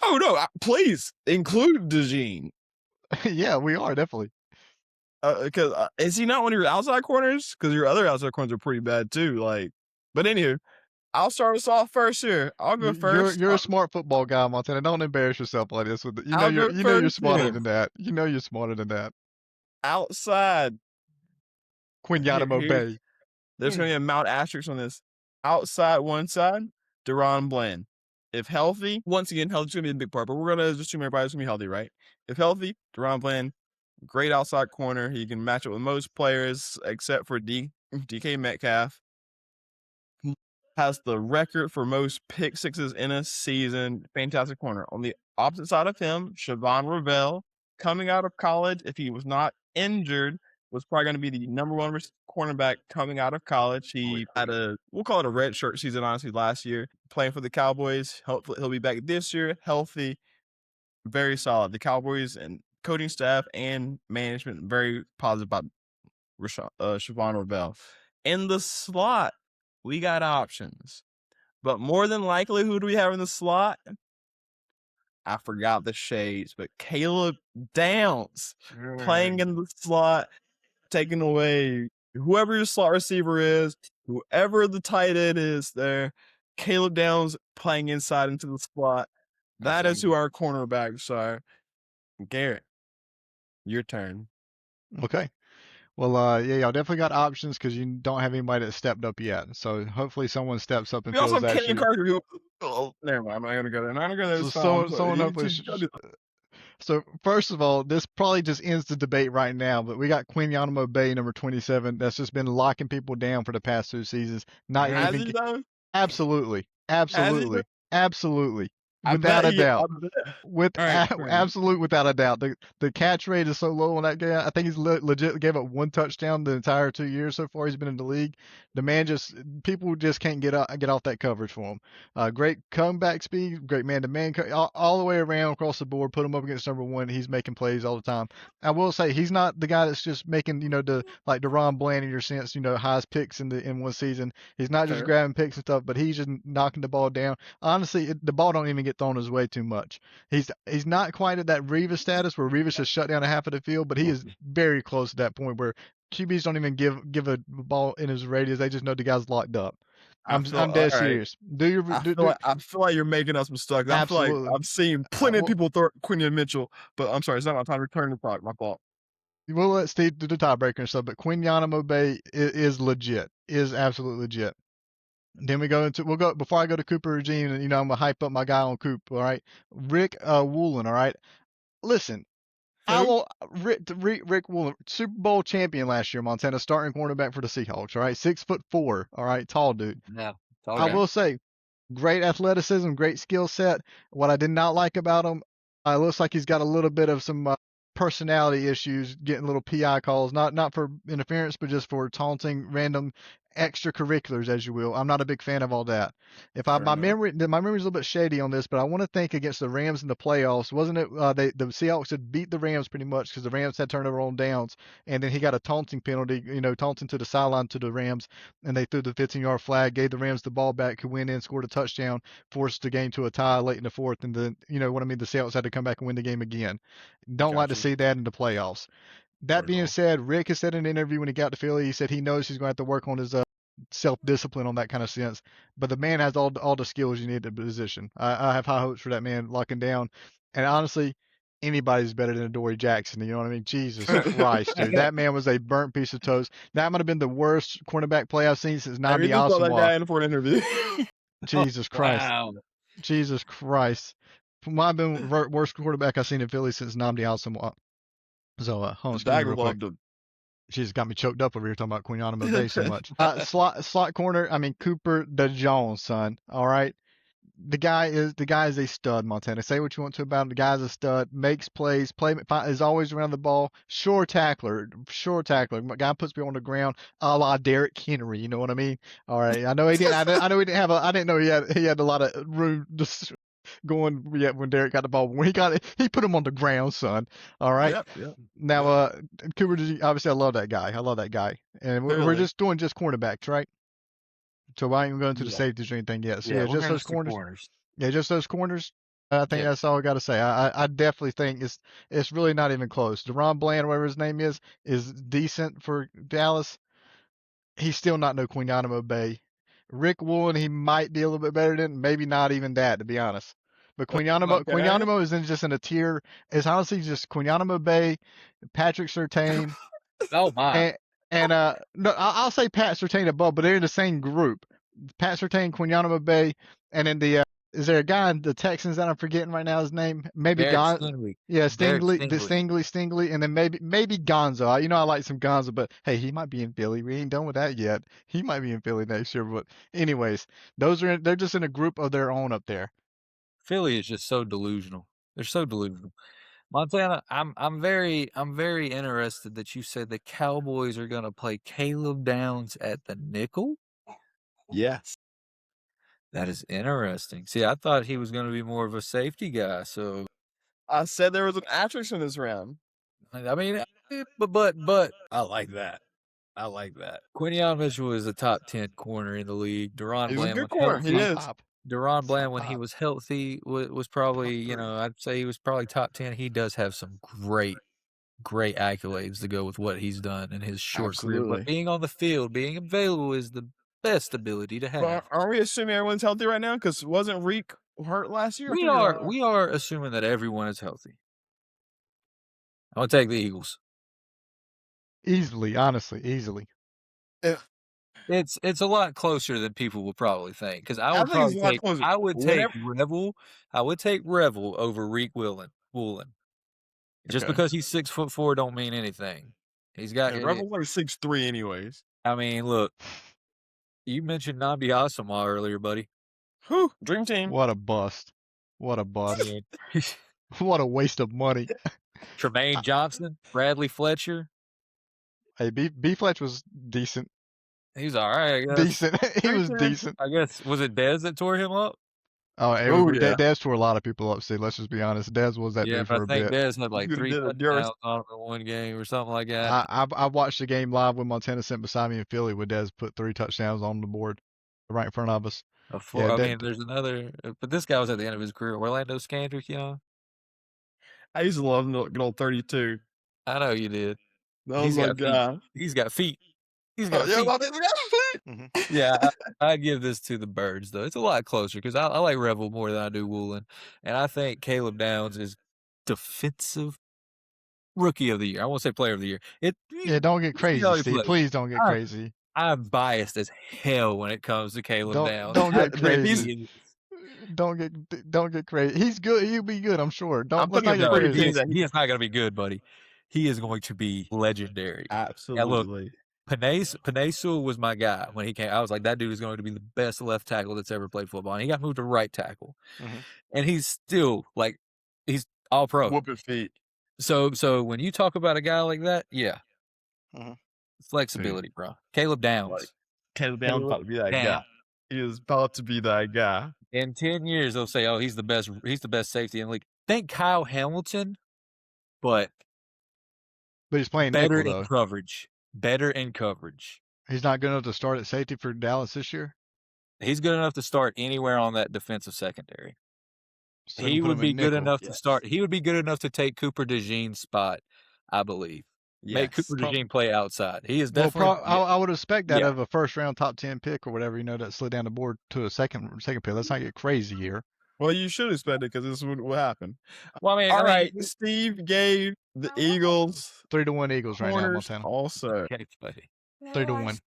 Oh no! Please include DeJean. Yeah, we are definitely. Because is he not one of your outside corners? Because your other outside corners are pretty bad too. But anywho, I'll start us off first here. I'll go first. You're a smart football guy, Montana. Don't embarrass yourself like this. You're smarter than that. You know you're smarter than that. Outside. Quinyanamo Bay. There's going to be a Mount asterisk on this. Outside one side, Deron Bland. If healthy, once again, healthy's going to be a big part, but we're going to just assume everybody's going to be healthy, right? If healthy, Deron Bland, great outside corner. He can match up with most players except for DK Metcalf. Has the record for most pick sixes in a season. Fantastic corner. On the opposite side of him, Siobhan Ravel, coming out of college, if he was not injured, was probably going to be the number 1 cornerback coming out of college. He had we'll call it a red shirt season, honestly, last year, playing for the Cowboys. Hopefully he'll be back this year, healthy, very solid. The Cowboys and coaching staff and management very positive about Siobhan Ravel. In the slot, we got options. But more than likely, who do we have in the slot? I forgot the shades, but Caleb Downs playing in the slot, taking away whoever your slot receiver is, whoever the tight end is there. Caleb Downs playing inside into the slot. That is who our cornerbacks are. Garrett, your turn. Okay. Well, yeah, y'all definitely got options because you don't have anybody that stepped up yet. So hopefully someone steps up and We also feels have Kenyon actually. Carter. Never mind. I'm not gonna go there. I'm not gonna go there. So It's fine. someone hopefully. So first of all, this probably just ends the debate right now. But we got Quinyanamo Bay, number 27. That's just been locking people down for the past 2 seasons. Not Has even. he though? Absolutely, Has he though? absolutely, I without bet a he. doubt. All right, Absolute without a doubt. The catch rate is so low on that guy. I think he's legit gave up 1 touchdown the entire 2 years so far he's been in the league. The man people just can't get off that coverage for him. Great comeback speed, great man-to-man all the way around across the board. Put him up against number 1. He's making plays all the time. I will say he's not the guy that's just making the like DeRon Bland in your sense, highest picks in one season. He's not just grabbing picks and stuff, but he's just knocking the ball down. Honestly, the ball don't even get thrown his way too much. He's not quite at that Revis status where Revis has shut down a half of the field, but he is very close to that point where QBs don't even give a ball in his radius. They just know the guy's locked up. I'm dead serious. I feel like you're making us mistakes. I feel like I've seen plenty of people throw Quinion Mitchell, but I'm sorry, it's not my time to return the product. My fault. We'll let Steve do the tiebreaker and stuff, but Quinyanamo Bay is legit. Is absolutely legit. Then we'll go before I go to Cooper Regime, and I'm gonna hype up my guy on Coop. All right, Rick Woolen. All right, listen, I will Rick Woolen, Super Bowl champion last year, Montana, starting cornerback for the Seahawks. All right, 6'4". All right, tall dude. Yeah, I will say, great athleticism, great skill set. What I did not like about him, it looks like he's got a little bit of some personality issues, getting little PI calls, not for interference, but just for taunting random extracurriculars, as you will. I'm not a big fan of all that. My memory's a little bit shady on this, but I want to think against the Rams in the playoffs, wasn't it? The Seahawks had beat the Rams pretty much because the Rams had turnover on downs, and then he got a taunting penalty, taunting to the sideline to the Rams, and they threw the 15-yard flag, gave the Rams the ball back, who went in, scored a touchdown, forced the game to a tie late in the fourth, and then the Seahawks had to come back and win the game again. Don't like to see that in the playoffs. That being said, Rick has said in an interview when he got to Philly, he said he knows he's going to have to work on his self-discipline on that kind of sense. But the man has all the skills you need at the position. I have high hopes for that man locking down. And honestly, anybody's better than Adoree Jackson. You know what I mean? Jesus Christ, dude. That man was a burnt piece of toast. That might have been the worst cornerback play I've seen since Nnamdi Asomugha. I that guy in for an interview. Jesus Christ. Wow. Jesus Christ. Might have been the worst quarterback I've seen in Philly since Nnamdi Asomugha. So, hold on, excuse me real quick. She's got me choked up over here talking about Quinyanamo Bay so much. Slot corner, Cooper DeJones, son. All right. The guy is a stud, Montana. Say what you want to about him. The guy's a stud. Makes plays. Is always around the ball. Sure tackler. My guy puts me on the ground, a la Derrick Henry. You know what I mean? All right. I know he didn't. I didn't know he had a lot of room going when Derek got the ball. When he got it, he put him on the ground, son. All right. Yep. Now, Cooper, obviously, I love that guy. And we're just doing cornerbacks, right? So I ain't going to the safeties or anything yet. So just those corners. Yeah, just those corners. I think that's all I got to say. I definitely think it's really not even close. DeRon Bland, whatever his name is decent for Dallas. He's still not no Quinyanamo Bay. Rick Woolen, he might be a little bit better than, maybe not even that, to be honest. But Quinyanamo is just in a tier. It's honestly just Quinyanamo Bay, Patrick Surtain. Oh my! And no, I'll say Pat Surtain above, but they're in the same group. Pat Surtain, Quinyanamo Bay, and then is there a guy in the Texans that I'm forgetting right now? His name maybe Stingley. Yeah, Stingley, and then maybe Gonzo. I like some Gonzo, but hey, he might be in Philly. We ain't done with that yet. He might be in Philly next year. But anyways, they're just in a group of their own up there. Philly is just so delusional. They're so delusional. Montana, I'm very interested that you said the Cowboys are going to play Caleb Downs at the nickel. Yes. That is interesting. See, I thought he was going to be more of a safety guy. So I said there was an asterisk in this round. But I like that. Quinyon Mitchell is a top 10 corner in the league. DeRon Bland, he's a good corner. He is. Deron Bland, when he was healthy, was probably, I'd say he was probably top 10. He does have some great accolades to go with what he's done in his short career. But being on the field, being available is the best ability to have. But are we assuming everyone's healthy right now? Because wasn't Reek hurt last year? We are assuming that everyone is healthy. I'm gonna take the Eagles. Easily, honestly, easily. It's a lot closer than people will probably think. Because I would take Revel over Reek Woolen. Just because he's 6'4" don't mean anything. He's got Revel's like 6'3" anyways. I mean, look, you mentioned Nnamdi Asomugha earlier, buddy. Whew, dream team. What a bust. What a bust. What a waste of money. Tremaine Johnson, Bradley Fletcher. Hey, B Fletcher was decent. He was all right, I guess. Decent. He was decent. I guess. Was it Dez that tore him up? Oh, Dez tore a lot of people up. See, let's just be honest. Dez was that dude for a bit. Yeah, I think Dez had like 3 touchdowns on him in one game or something like that. I watched the game live when Montana sent beside me in Philly with Dez put 3 touchdowns on the board right in front of us. There's another, but this guy was at the end of his career. Orlando Scandrick, I used to love the good old 32. I know you did. He's got feet. He's got feet. Mm-hmm. Yeah, I'd give this to the Birds, though. It's a lot closer because I like Revel more than I do Woolen. And I think Caleb Downs is defensive rookie of the year. I won't say player of the year. Don't get crazy, Steve. Please don't get crazy. I'm biased as hell when it comes to Caleb Downs. Don't get crazy. Don't get crazy. He's good. He'll be good, I'm sure. He is not going to be good, buddy. He is going to be legendary. Absolutely. Look, Panay Sewell was my guy when he came. I was like, that dude is going to be the best left tackle that's ever played football. And he got moved to right tackle. Mm-hmm. And he's still he's all pro. Whooping feet. So when you talk about a guy like that, yeah. Mm-hmm. Flexibility, bro. Caleb Downs. Caleb Downs about to be that guy. He is about to be that guy. In 10 years, they'll say, oh, he's the best safety in the league. Think Kyle Hamilton, but he's playing better nickel, in coverage. Better in coverage. He's not good enough to start at safety for Dallas this year? He's good enough to start anywhere on that defensive secondary. So he would be good enough to start. He would be good enough to take Cooper DeJean's spot, I believe. Yes. Make Cooper DeJean play outside. He is definitely. I would expect that of a first round top 10 pick or whatever, that slid down the board to a second pick. Let's not get crazy here. Well, you should expect it because this is what happened. Well, I mean, all right. Steve gave the Eagles 3-1 Eagles right now, Montana. Also, 3-1. 3-1.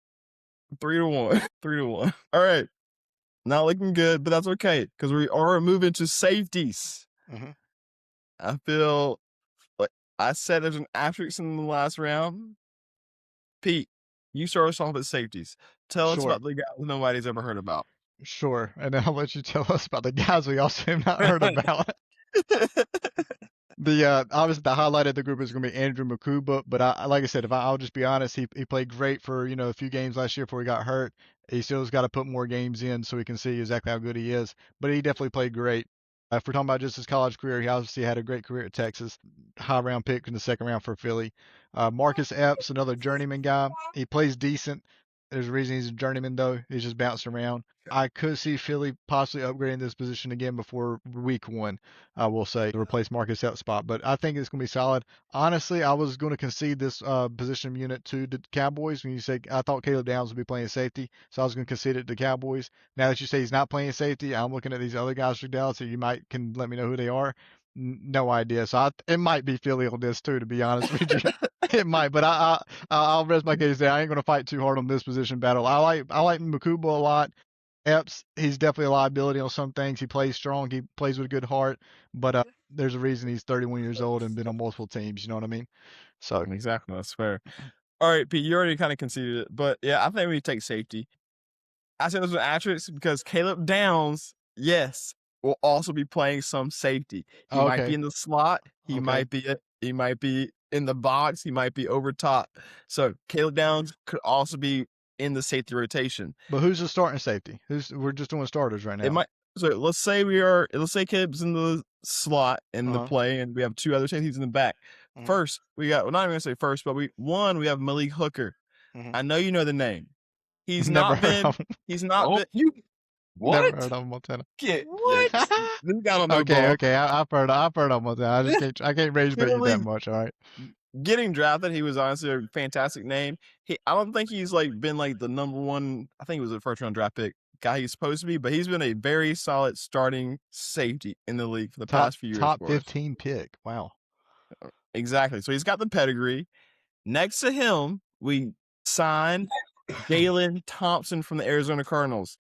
3-1. All right. Not looking good, but that's okay because we are moving to safeties. Mm-hmm. I feel like I said there's an asterisk in the last round. Pete, you start us off at safeties. Tell us about the guys nobody's ever heard about. Sure, and then I'll let you tell us about the guys we also have not heard about. Obviously the highlight of the group is going to be Andrew Makuba, but like I said, I'll just be honest, he played great for a few games last year before he got hurt. He still's got to put more games in so we can see exactly how good he is, but he definitely played great. If we're talking about just his college career, he obviously had a great career at Texas, high round pick in the second round for Philly. Marcus Epps, another journeyman guy, he plays decent. There's a reason he's a journeyman, though. He's just bouncing around. I could see Philly possibly upgrading this position again before week 1, I will say, to replace Marcus Epps' spot. But I think it's going to be solid. Honestly, I was going to concede this position unit to the Cowboys when you say I thought Caleb Downs would be playing safety, so I was going to concede it to the Cowboys. Now that you say he's not playing safety, I'm looking at these other guys for Dallas, so you can let me know who they are. No idea. So it might be Philly on this too, to be honest with you. It might, but I'll rest my case there. I ain't going to fight too hard on this position battle. I like Makuba a lot. Epps, he's definitely a liability on some things. He plays strong. He plays with a good heart, but there's a reason he's 31 years old and been on multiple teams. You know what I mean? So exactly, that's fair. All right, Pete, you already kind of conceded it, but yeah, I think we take safety. I said there's an asterisk because Caleb Downs, yes, will also be playing some safety. He might be in the slot. He might be in the box. He might be over top. So Caleb Downs could also be in the safety rotation. But who's the starting safety? We're just doing starters right now. So let's say Caleb's in the slot in the play, and we have 2 other safeties in the back. Mm-hmm. First, we got. Well, not even gonna say first, but we have Malik Hooker. Mm-hmm. I know you know the name. He's not been. Never What? heard of Montana. What? This guy don't know Okay, ball. okay. I've heard of Montana. I can't rage bait you that Literally much. All right. getting drafted, he was honestly a fantastic name. I don't think he's like been like the number one. I think he was a first round draft pick guy he's supposed to be, but he's been a very solid starting safety in the league for the past few years Top for us. 15 pick. Wow. Exactly. So he's got the pedigree. Next to him, we signed Jalen Thompson from the Arizona Cardinals.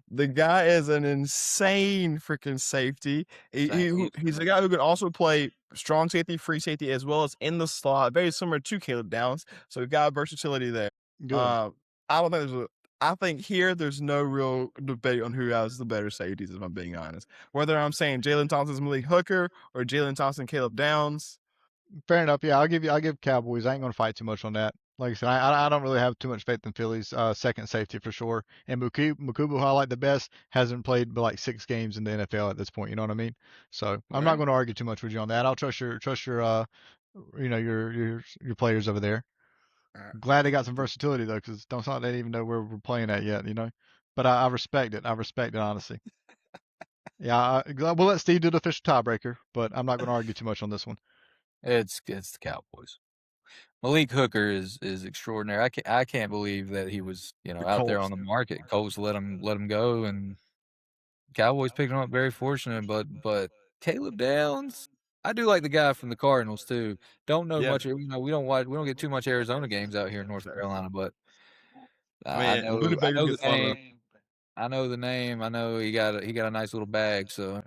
The guy is an insane freaking safety. He's a guy who can also play strong safety, free safety, as well as in the slot, very similar to Caleb Downs. So we've got versatility there. Good. I don't think I think here there's no real debate on who has the better safeties, if I'm being honest. Whether I'm saying Jalen Thompson's Malik Hooker or Jalen Thompson, Caleb Downs. Fair enough. Yeah, I'll give Cowboys. I ain't gonna fight too much on that. Like I said, I don't really have too much faith in Philly's second safety for sure. And Mukubu, who I like the best, hasn't played but like 6 games in the NFL at this point. You know what I mean? So I'm not going to argue too much with you on that. I'll trust your your players over there. Glad they got some versatility though, because don't sound like they even know where we're playing at yet. You know, but I respect it. I respect it honestly. Yeah, we'll let Steve do the official tiebreaker, but I'm not going to argue too much on this one. It's the Cowboys. Malik Hooker is extraordinary. I can't believe that he was out there on the market. Colts let him go, and Cowboys picked him up. Very fortunate, but Caleb Downs, I do like the guy from the Cardinals too. Don't know much. We don't get too much Arizona games out here in North Carolina, but I know the name. I know the name. I know he got a nice little bag. So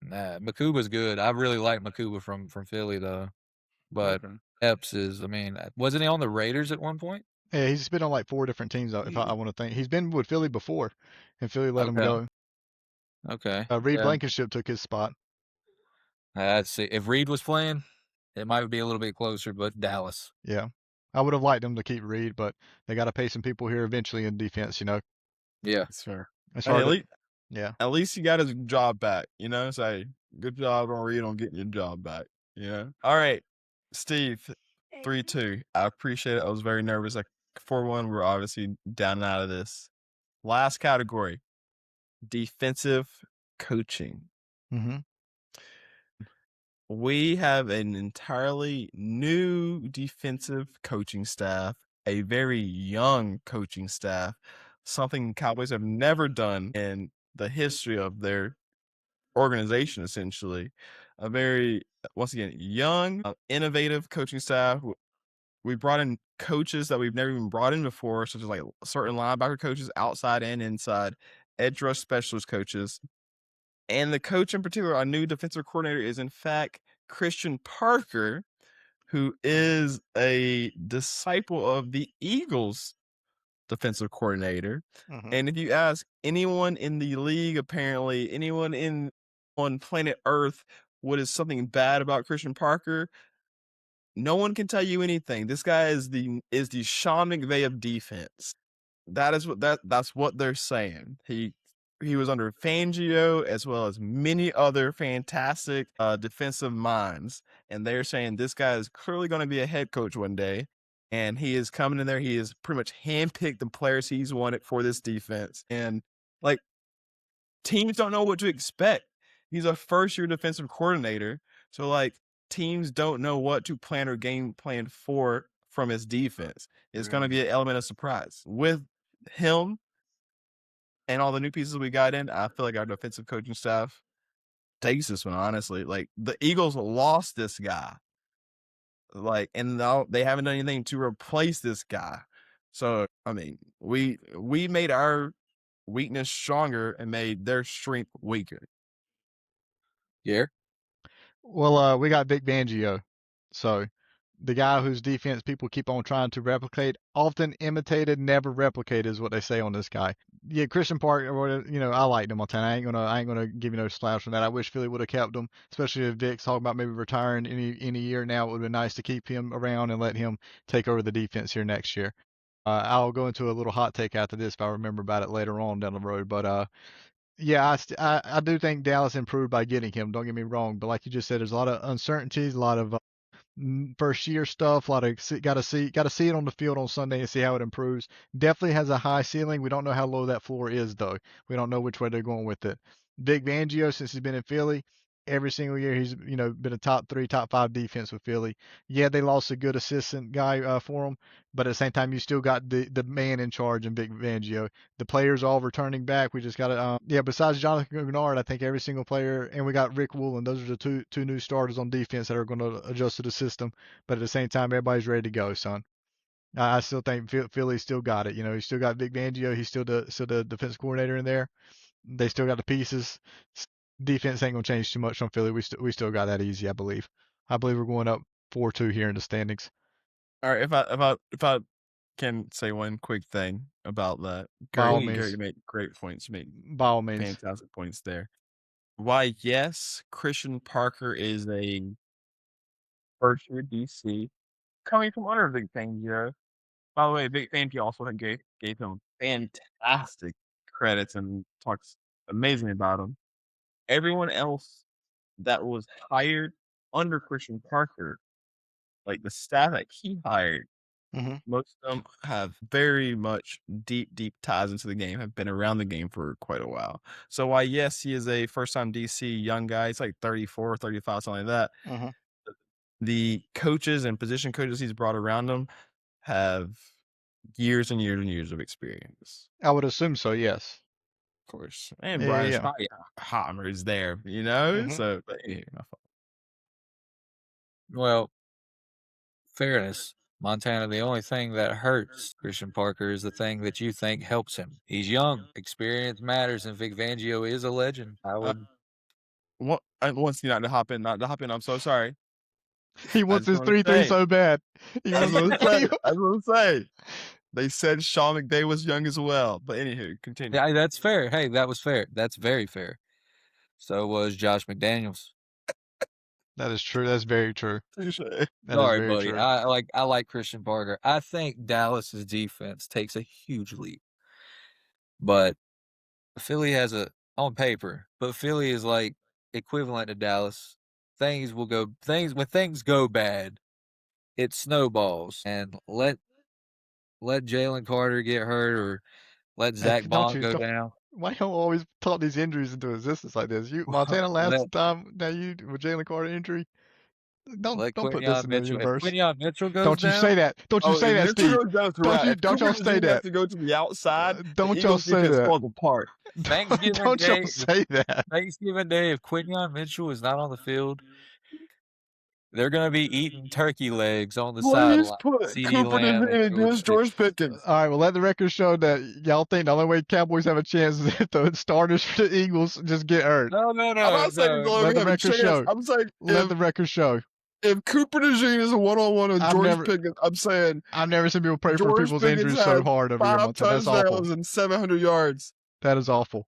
Makuba's good. I really like Makuba from Philly though. But Epps is, I mean, wasn't he on the Raiders at one point? Yeah, he's been on like 4 different teams. If I want to think, he's been with Philly before, and Philly let him go. Okay. Reed Blankenship took his spot. Let's see. If Reed was playing, it might be a little bit closer, but Dallas. Yeah, I would have liked them to keep Reed, but they got to pay some people here eventually in defense. You know. Yeah, that's fair. It's hard. At least he got his job back. You know, say good job on Reed on getting your job back. Yeah. All right, Steve, 3-2. I appreciate it. I was very nervous. Like 4-1, we're obviously down and out of this. Last category, defensive coaching. We have an entirely new defensive coaching staff, a very young coaching staff, something Cowboys have never done in the history of their organization, essentially. A very, once again, young, innovative coaching staff. We brought in coaches that we've never even brought in before, such as like certain linebacker coaches, outside and inside, edge rush specialist coaches. And the coach in particular, our new defensive coordinator, is in fact Christian Parker, who is a disciple of the Eagles defensive coordinator. And if you ask anyone in the league, apparently anyone on planet Earth, what is something bad about Christian Parker, no one can tell you anything. This guy is the Sean McVay of defense. That's what they're saying. He was under Fangio as well as many other fantastic defensive minds, and they're saying this guy is clearly going to be a head coach one day. And he is coming in there. He has pretty much handpicked the players he's wanted for this defense, and like teams don't know what to expect. He's a first-year defensive coordinator, so like teams don't know what to plan or game plan for from his defense. It's going to be an element of surprise with him and all the new pieces we got in. I feel like our defensive coaching staff takes this one, honestly. Like the Eagles lost this guy, like, and now they haven't done anything to replace this guy. So I mean, we made our weakness stronger and made their strength weaker. Yeah. Well, we got Vic Fangio, so the guy whose defense people keep on trying to replicate, often imitated, never replicated, is what they say on this guy. Yeah, Christian Park, I liked him on 10. I ain't gonna give you no slouch from that. I wish Philly would have kept him, especially if Vic's talking about maybe retiring any year now. It would have been nice to keep him around and let him take over the defense here next year. I'll go into a little hot take after this if I remember about it later on down the road. But yeah, I do think Dallas improved by getting him. Don't get me wrong, but like you just said, there's a lot of uncertainties, a lot of first year stuff. A lot of got to see it on the field on Sunday and see how it improves. Definitely has a high ceiling. We don't know how low that floor is though. We don't know which way they're going with it. Vic Fangio, since he's been in Philly, every single year he's been a top 3, top 5 defense with Philly. Yeah, they lost a good assistant guy for him, but at the same time you still got the man in charge in Vic Fangio. The players all returning back. We just got to besides Jonathan Grenard, I think every single player, and we got Rick Woolen. Those are the two new starters on defense that are going to adjust to the system. But at the same time, everybody's ready to go, son. I still think Philly still got it. He's still got Vic Fangio. He's still the defense coordinator in there. They still got the pieces. Defense ain't gonna change too much from Philly. We still got that easy, I believe. I believe we're going up 4-2 here in the standings. All right, if I can say one quick thing about that, you make great points. You make by all means fantastic points there. Why, yes, Christian Parker is a first year DC coming from under Vic Fangio. By the way, Vic Fangio also gave him fantastic credits and talks amazingly about him. Everyone else that was hired under Christian Parker, like the staff that he hired, most of them have very much deep ties into the game, have been around the game for quite a while. So while, yes, he is a first-time DC young guy, he's like 34, 35, something like that. The coaches and position coaches he's brought around him have years and years and years of experience. I would assume so, yes. Of course. And Brian Schottenheimer is there, So, but anyway, my fault. Well, fairness, Montana, the only thing that hurts Christian Parker is the thing that you think helps him. He's young. Experience matters, and Vic Fangio is a legend. I wants you not to hop in. I'm so sorry. He wants his 3-3 so bad. I was going to say. They said Sean McVay was young as well. But anywho, continue. Yeah, that's fair. Hey, that was fair. That's very fair. So was Josh McDaniels. That is true. That's very true. Sorry, buddy. True. I like Christian Parker. I think Dallas's defense takes a huge leap. But Philly has on paper, but Philly is like equivalent to Dallas. When things go bad, it snowballs. And let Jalen Carter get hurt or let Zach Bond go down. Why don't you always talk these injuries into existence like this? Montana last time now with Jalen Carter injury. Don't put this in the universe. Quinyon Mitchell goes Don't you down? say that. Don't you say that, Steve. Don't y'all say that. Have to go to the outside. Don't y'all say that. Apart. Don't y'all say that. Thanksgiving Day, if Quinyon Mitchell is not on the field, they're going to be eating turkey legs on the sideline. George Pickens. All right, well, let the record show that y'all think the only way Cowboys have a chance is if the starters for the Eagles just get hurt. No. I'm not saying let the record show. I'm saying let the record show. If Cooper DeJean is a one-on-one with George Pickens, I'm saying I've never seen people pray for people's injuries so hard over here. 5 touchdowns and 700 yards. That is awful.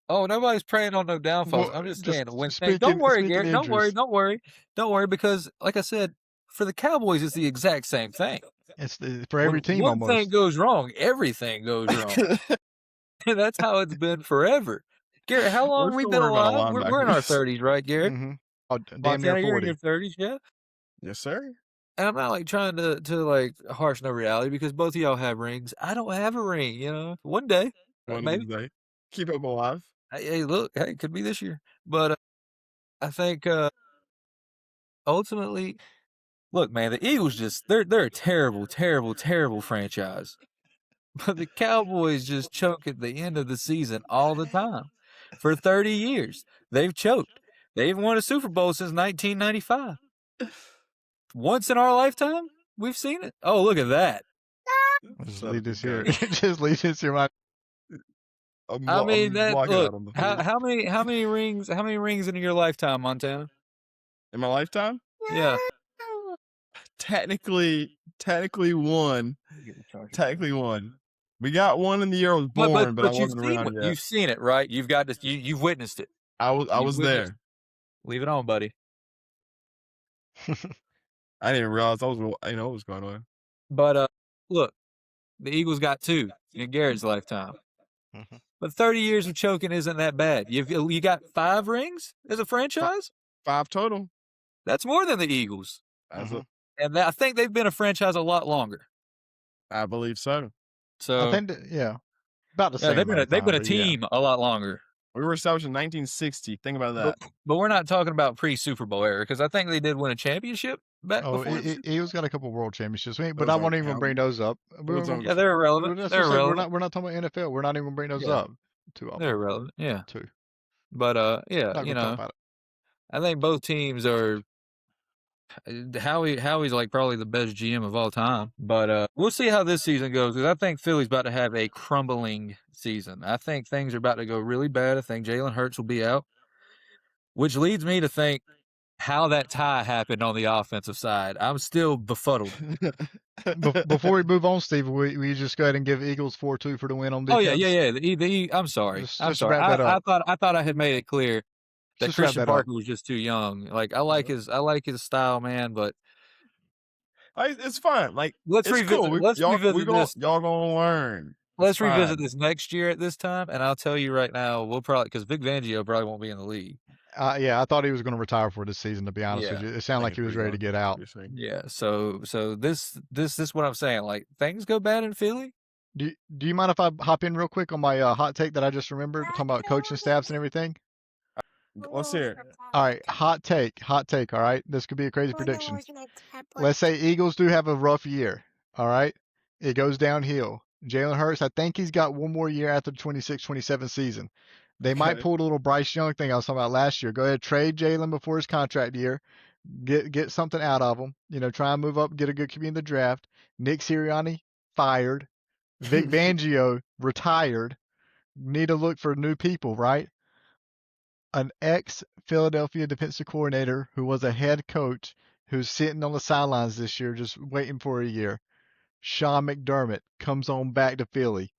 Oh, nobody's praying on no downfalls. Well, I'm just saying. Don't worry, Garrett. Don't worry, because like I said, for the Cowboys, it's the exact same thing. It's for every team almost. One thing goes wrong, everything goes wrong. That's how it's been forever. Garrett, how long have we been alive? We're in our 30s, right, Garrett? Oh, damn near 40. You're in your 30s, yeah? Yes, sir. And I'm not trying to harsh no reality because both of y'all have rings. I don't have a ring, One day. Maybe. Day. Keep it alive. Hey, look, it could be this year. But I think ultimately, look, man, the Eagles they're a terrible, terrible, terrible franchise. But the Cowboys just choke at the end of the season all the time. For 30 years, they've choked. They've won a Super Bowl since 1995. Once in our lifetime, we've seen it. Oh, look at that. Just leave this here. Just leave this here. Look, how many rings in your lifetime, Montana? In my lifetime? Yeah. Technically one. We got one in the year I was born, but I wasn't around yet. You've seen it, right? You've got this. You've witnessed it. I was there. Leave it on, buddy. I didn't realize what was going on. But look, the Eagles got 2 in Garrett's lifetime. But 30 years of choking isn't that bad. You got 5 rings as a franchise? 5 total. That's more than the Eagles. And I think they've been a franchise a lot longer. I believe so. So I think about the same. They've been a team a lot longer. We were established in 1960. Think about that. But we're not talking about pre-Super Bowl era because I think they did win a championship back before. Eagles got a couple world championships, but I won't even bring those up. Yeah, they're irrelevant. They're irrelevant. We're not talking about NFL. We're not even bring those up too often. They're irrelevant. Yeah. Too. But I think both teams are. Howie's like probably the best GM of all time, but we'll see how this season goes because I think Philly's about to have a crumbling season. I think things are about to go really bad. I think Jalen Hurts will be out, which leads me to think how that tie happened on the offensive side. I'm still befuddled. Before we move on, Steve, we just go ahead and give Eagles 4-2 for the win on defense. Oh yeah. I'm sorry. I'm sorry. I thought I had made it clear that Christian Parker was just too young. Like I like his style, man, but it's fine. Like let's revisit. Cool. Revisit this. Y'all gonna learn. Let's revisit this next year at this time, and I'll tell you right now, we'll probably because Vic Fangio probably won't be in the league. I thought he was going to retire for this season. To be honest with you, it sounded like he was ready to get out. Yeah. So this is what I'm saying. Like things go bad in Philly. Do you mind if I hop in real quick on my hot take that I just remembered talking about coaching staffs and everything? Let's hear it. All right, hot take. All right, this could be a crazy prediction. Let's say Eagles do have a rough year. All right, it goes downhill. Jalen Hurts, I think he's got one more year after the 26-27 season. They might pull the little Bryce Young thing I was talking about last year. Go ahead, trade Jalen before his contract year. Get something out of him. Try and move up, get a good QB in the draft. Nick Sirianni, fired. Vic Fangio, retired. Need to look for new people, right? An ex-Philadelphia defensive coordinator who was a head coach who's sitting on the sidelines this year just waiting for a year. Sean McDermott comes on back to Philly.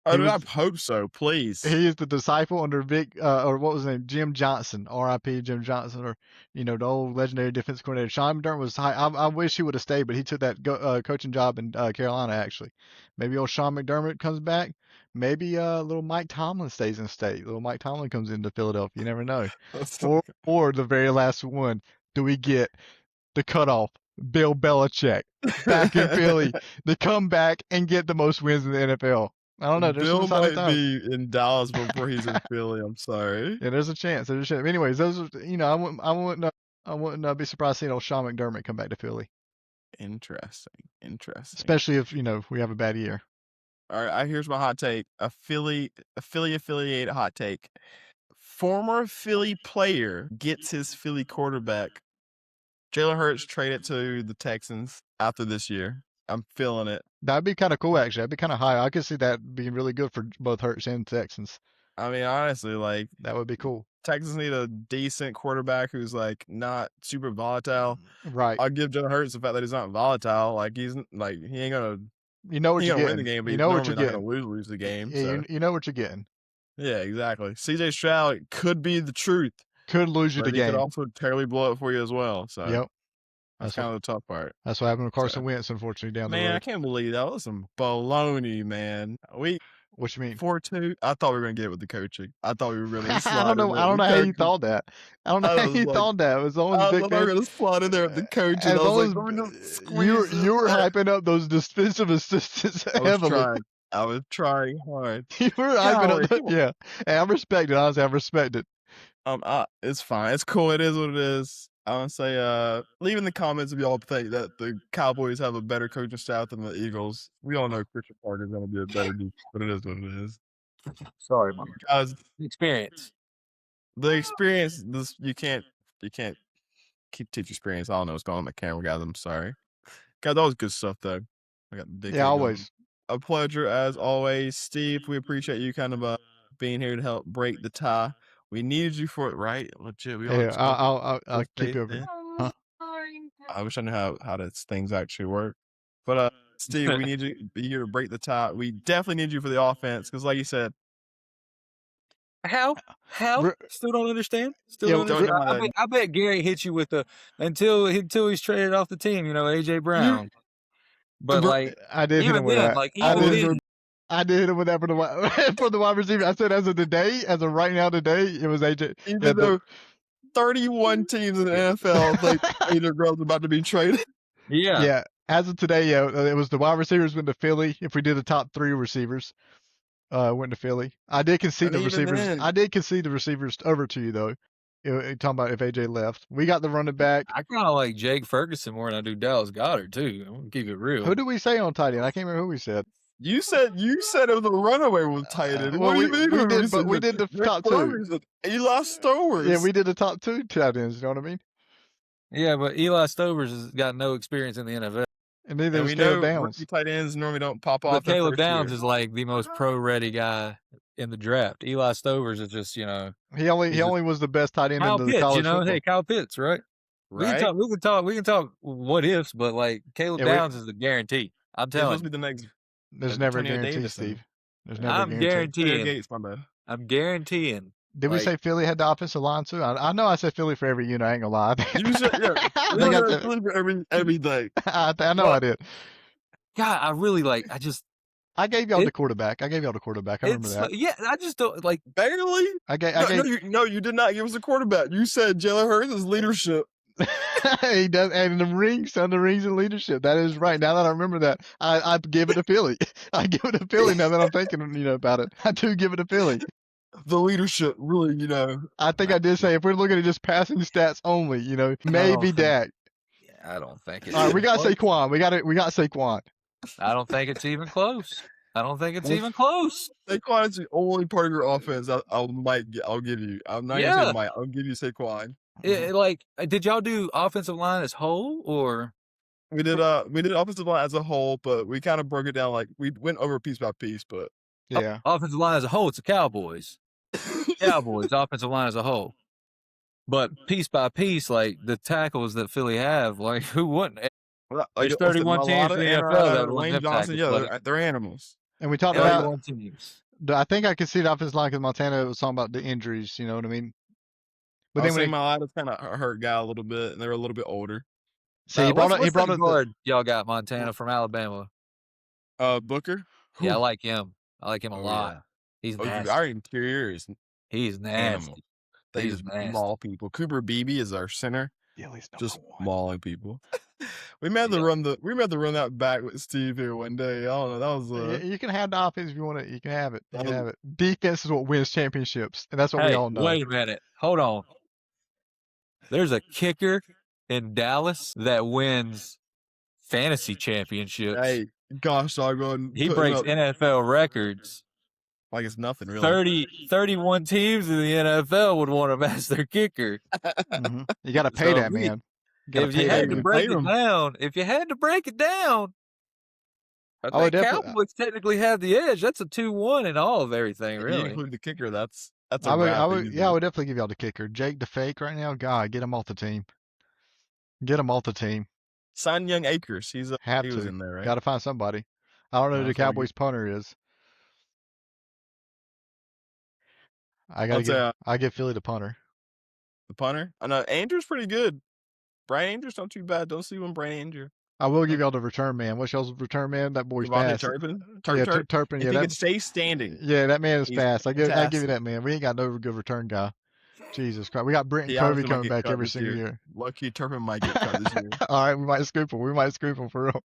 I hope so, please. He is the disciple under Vic, or what was his name? Jim Johnson, R.I.P. Jim Johnson, or, the old legendary defense coordinator. Sean McDermott was high. I wish he would have stayed, but he took that coaching job in Carolina, actually. Maybe old Sean McDermott comes back. Maybe little Mike Tomlin stays in state. Little Mike Tomlin comes into Philadelphia. You never know. or the very last one, do we get the cutoff? Bill Belichick back in Philly to come back and get the most wins in the NFL. I don't know. Bill might be in Dallas before he's in Philly. I'm sorry. Yeah, there's a chance. Anyways, those are, I wouldn't be surprised seeing old Sean McDermott come back to Philly. Interesting. Especially if we have a bad year. All right, here's my hot take. A Philly affiliated hot take. Former Philly player gets his Philly quarterback. Jalen Hurts traded to the Texans after this year. I'm feeling it. That'd be kind of cool, actually. That'd be kind of high. I could see that being really good for both Hurts and Texans. I mean, honestly, that would be cool. Texans need a decent quarterback who's not super volatile. Right. I'll give Jalen Hurts the fact that he's not volatile. He ain't gonna. You know what you're getting. Win the game, but you know what you're not getting. Gonna lose the game. Yeah, so. you know what you're getting. Yeah, exactly. C.J. Stroud could be the truth. Could lose you the game. He could also terribly blow it for you as well. So. Yep. That's kind of the tough part. That's what happened with Carson Wentz, unfortunately, down the road. Man, I can't believe that was some baloney, man. What you mean? 4-2. I thought we were gonna get it with the coaching. I thought we were gonna. I don't know how you thought that. I don't know how you thought that. It was only I thought we were gonna slot in there with the coaching. I was you were hyping up those defensive assistants heavily. I was trying hard. You were hyping up. Yeah, and I respect it. Honestly, I respect it. It's fine. It's cool. It is what it is. I want to say, leave in the comments if y'all think that the Cowboys have a better coaching staff than the Eagles. We all know Christian Parker is going to be a better dude, but it is what it is. Sorry, Mom. Guys, the experience. You can't keep teach experience. I don't know what's going on the camera, guys. I'm sorry. God, that was good stuff, though. I got the big. Yeah, always. A pleasure as always, Steve. We appreciate you kind of being here to help break the tie. We needed you for it, right? Legit. I'll keep you over. Huh? I wish I knew how these things actually work. But Steve, we need you to be here to break the tie. We definitely need you for the offense because, like you said, how? Still don't understand. Don't understand. I bet Gary hit you with until he's traded off the team. AJ Brown. But I did hit him with that. I did hit him with that for the wide receiver. I said as of right now today, it was AJ. 31 teams in the NFL think Peter Grove's about to be traded. Yeah. As of today, it was the wide receivers went to Philly. If we did the top 3 receivers, went to Philly. I did concede the receivers. Then, I did concede the receivers over to you though. Talking about if AJ left, we got the running back. I kind of like Jake Ferguson more than I do Dallas Goedert too. I'm gonna keep it real. Who did we say on tight end? I can't remember who we said. You said it was a runaway with tight end. Well, what do you mean? we did the top 2. Eli Stowers. Yeah, we did the top 2 tight ends. You know what I mean? Yeah, but Eli Stovers has got no experience in the NFL. And neither does Caleb Downs. Tight ends normally don't pop off. But Caleb Downs is like the most pro-ready guy in the draft. Eli Stovers is just, he only was the best tight end in the college football. Hey, Kyle Pitts, right? Right. We can talk what ifs, but like Caleb Downs is the guarantee. I'm telling you. The next. There's never a guarantee, Steve. There's never a guarantee. I'm guaranteeing. Did we say Philly had the offensive line too? I know I said Philly for every unit. I ain't gonna lie. You said Philly for everything. I know I did. God, I really like. I gave y'all the quarterback. I remember that. Yeah, I just don't like barely. No, you did not give us a quarterback. You said Jalen Hurts' leadership. He does, and the rings and leadership. That is right. Now that I remember that, I give it to Philly. I give it to Philly now that I'm thinking, about it. I do give it to Philly. The leadership, really, I think I did say if we're looking at just passing stats only, maybe Dak. I don't think it's. All right, we got Saquon. We got Saquon. I don't think it's even close. Saquon is the only part of your offense I'll give you. I'm not gonna say Mike. I'll give you Saquon. Did y'all do offensive line as whole or? We did offensive line as a whole, but we kind of broke it down. Like we went over piece by piece, but yeah, offensive line as a whole, it's the Cowboys. Cowboys offensive line as a whole, but piece by piece, like the tackles that Philly have, like who wouldn't? There's 31 teams in the NFL that Lane Johnson, they're animals. And we talked about teams. I think I could see the offensive line because Montana was talking about the injuries. You know what I mean? But then when my line was kind of hurt guy a little bit, and they're a little bit older. So he brought up guard. Y'all got Montana from Alabama. Booker. Yeah, I like him. I like him a lot. Yeah. He's nasty. Our interior is. He's nasty. They just maul people. Cooper Beebe is our center. Yeah, he's just mauling people. We may have to run that back with Steve here one day. I don't know. That was. You can have the offense if you want it. You can have it. Defense is what wins championships, and that's what we all know. Wait a minute. Hold on. There's a kicker in Dallas that wins fantasy championships. Hey, gosh, doggone. He breaks NFL records. Like it's nothing, really. 31 teams in the NFL would want to as their kicker. Mm-hmm. You got to pay that man. If you had to break it down, I think Cowboys technically have the edge. That's a 2-1 in all of everything, really. You include the kicker, that's I would definitely give y'all the kicker. Jake the fake right now. God, get him off the team. Sign Young Akers. He was in there, right? Got to find somebody. I don't know who the Cowboys punter is. I give Philly the punter. The punter? I know Andrew's pretty good. Brian Andrews not too bad. Don't see when Brian Andrew. I will give y'all the return man. What's y'all's return man? That boy's fast. Turpin. Turpin. If he can stay standing. Yeah, that man is fast. I give you that man. We ain't got no good return guy. Jesus Christ. We got Brenton Covey coming back every single year. Lucky Turpin might get cut this year. All right, we might scoop him for real.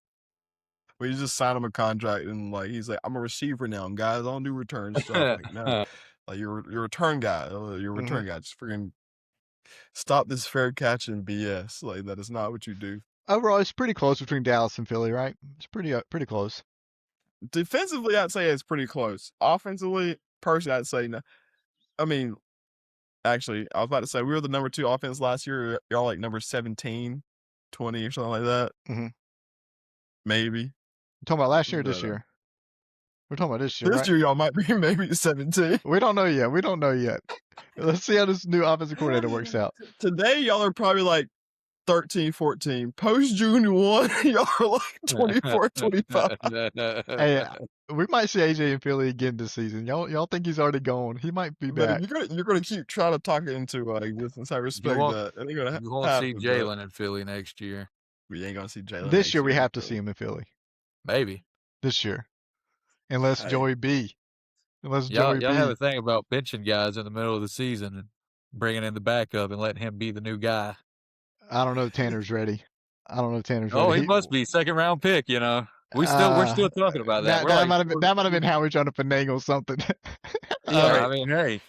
We just signed him a contract and he's like, I'm a receiver now, guys. I don't do returns. So no. You're a return guy. You're a return guy. Just freaking stop this fair catch and BS. Like that is not what you do. Overall, it's pretty close between Dallas and Philly, right? It's pretty close. Defensively, I'd say it's pretty close. Offensively, personally, I'd say no. I mean, actually, I was about to say we were the number 2 offense last year. Y'all like number 17, 20 or something like that. Mm-hmm. Maybe. You're talking about last year or this year? We're talking about this year. This year, y'all might be maybe 17. We don't know yet. Let's see how this new offensive coordinator works out. Today, y'all are probably like 13, 14. Post June 1, y'all are like 24, 25. Hey, we might see AJ in Philly again this season. Y'all think he's already gone? He might be back. You're gonna keep trying to talk it into existence. I respect that. You won't see Jalen in Philly next year. We ain't gonna see Jalen. This year we have to see him in Philly. Maybe this year, unless Joey B. Y'all have a thing about benching guys in the middle of the season. bringing in the backup and letting him be the new guy. I don't know if Tanner's ready. Oh, he must be second round pick. We're still talking about that. That might have been Howie trying to finagle something. Yeah, I mean, hey,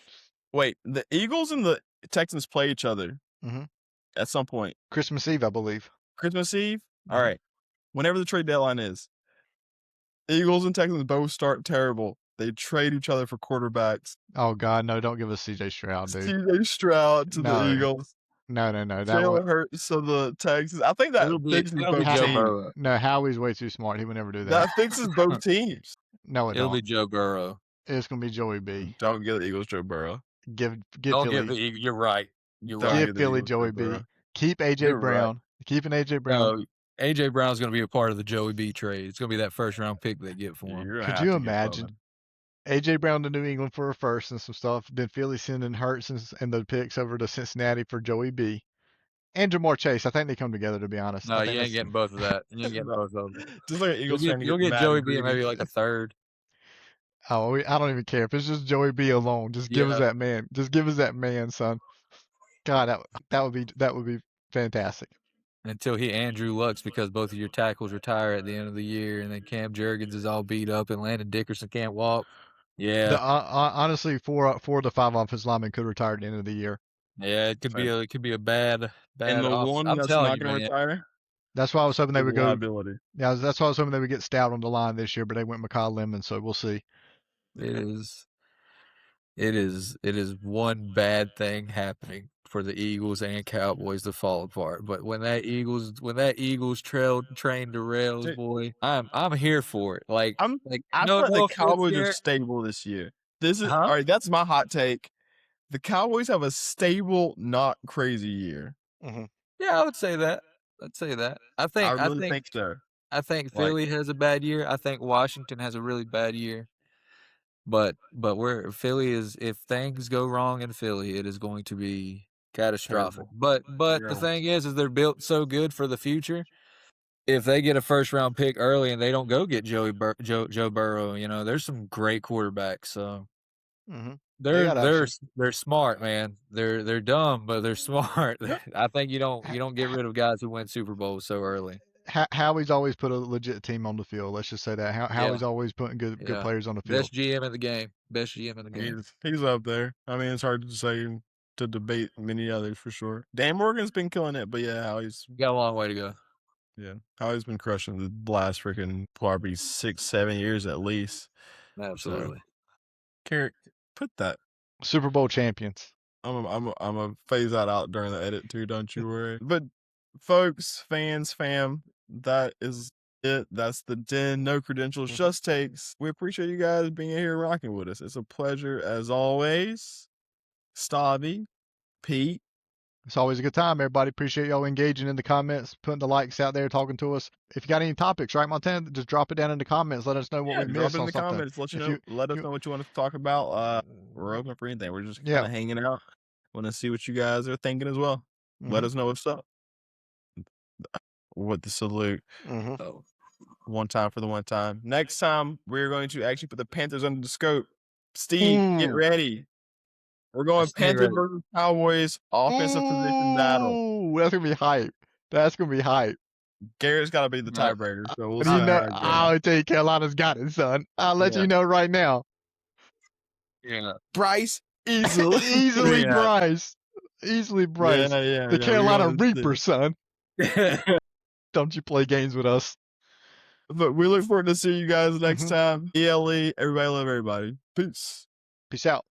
wait, the Eagles and the Texans play each other at some point. Christmas Eve, I believe. Christmas Eve. All right, whenever the trade deadline is, Eagles and Texans both start terrible. They trade each other for quarterbacks. Oh God, no! Don't give us C.J. Stroud, dude. C.J. Stroud to the Eagles. No. Jalen Hurts to the Texans. I think that fixes both teams. No, Howie's way too smart. He would never do that. That fixes both teams. No, it'll be Joe Burrow. It's gonna be Joey B. Don't give the Eagles Joe Burrow. Give Don't Philly. Give the Eagles. You're right. Give Philly Joey B. Keep AJ Brown. Right. Keeping AJ Brown. No, AJ Brown's going to be a part of the Joey B trade. It's going to be that first round pick they get for him. Could you imagine AJ Brown to New England for a first and some stuff? Then Philly sending Hurts and the picks over to Cincinnati for Joey B. And Jamar Chase. I think they come together, to be honest. No, you ain't getting both of that. You ain't getting both of them. Just like Eagles you'll get Joey B and maybe like a third. Oh, I don't even care if it's just Joey B alone. Just give us that man. Just give us that man, son. God, that would be fantastic. Until Andrew Luck's, because both of your tackles retire at the end of the year, and then Cam Jurgens is all beat up, and Landon Dickerson can't walk. Yeah. Honestly, four of the 5 offensive linemen could retire at the end of the year. Yeah, it could be a bad. And the one that's not going to retire. That's why I was hoping they would go. Liability. Yeah, that's why I was hoping they would get Stout on the line this year, but they went Mekhi Lemon, so we'll see. It is one bad thing happening for the Eagles and Cowboys to fall apart. But when that Eagles train derails, boy, I'm here for it. I feel like the Cowboys are stable this year. This is all right. That's my hot take. The Cowboys have a stable, not crazy year. Yeah, I would say that. I think so. I think Philly has a bad year. I think Washington has a really bad year. But where Philly is, if things go wrong in Philly, it is going to be catastrophic. But the thing is they're built so good for the future. If they get a first round pick early and they don't go get Joe Burrow, there's some great quarterbacks. So they're smart, man. They're dumb, but they're smart. I think you don't get rid of guys who win Super Bowls so early. Howie's always put a legit team on the field. Let's just say that. Howie's always putting good players on the field. Best GM in the game. He's up there. I mean, it's hard to say, to debate many others for sure. Dan Morgan's been killing it, but yeah, Howie's got a long way to go. Yeah, Howie's been crushing the last freaking probably 6-7 years at least. Absolutely. So, Carrick, put that Super Bowl champions. I'm a phase that out during the edit too. Don't you worry. But folks, fans, fam, that is it. That's the Den. No credentials, just takes. We appreciate you guys being here rocking with us. It's a pleasure as always. Stabby, Pete. It's always a good time, everybody. Appreciate y'all engaging in the comments, putting the likes out there, talking to us. If you got any topics, right, Montana, just drop it down in the comments. Let us know what we missed. Drop it in the comments. Let us know what you want to talk about. We're open for anything. We're just kind of hanging out. Want to see what you guys are thinking as well. Let us know what's up. With the salute. One time for the one time. Next time, we're going to actually put the Panthers under the scope. Steve, get ready. We're going Panthers versus Cowboys offensive position battle. That's going to be hype. That's going to be hype. Garrett's got to be the tiebreaker. So we'll see. I'll tell you, Carolina's got it, son. I'll let you know right now. Yeah. Bryce, easily. Bryce. Easily Bryce. The Carolina Reaper, son. Don't you play games with us. But we look forward to seeing you guys next time. ELE, everybody love everybody. Peace. Peace out.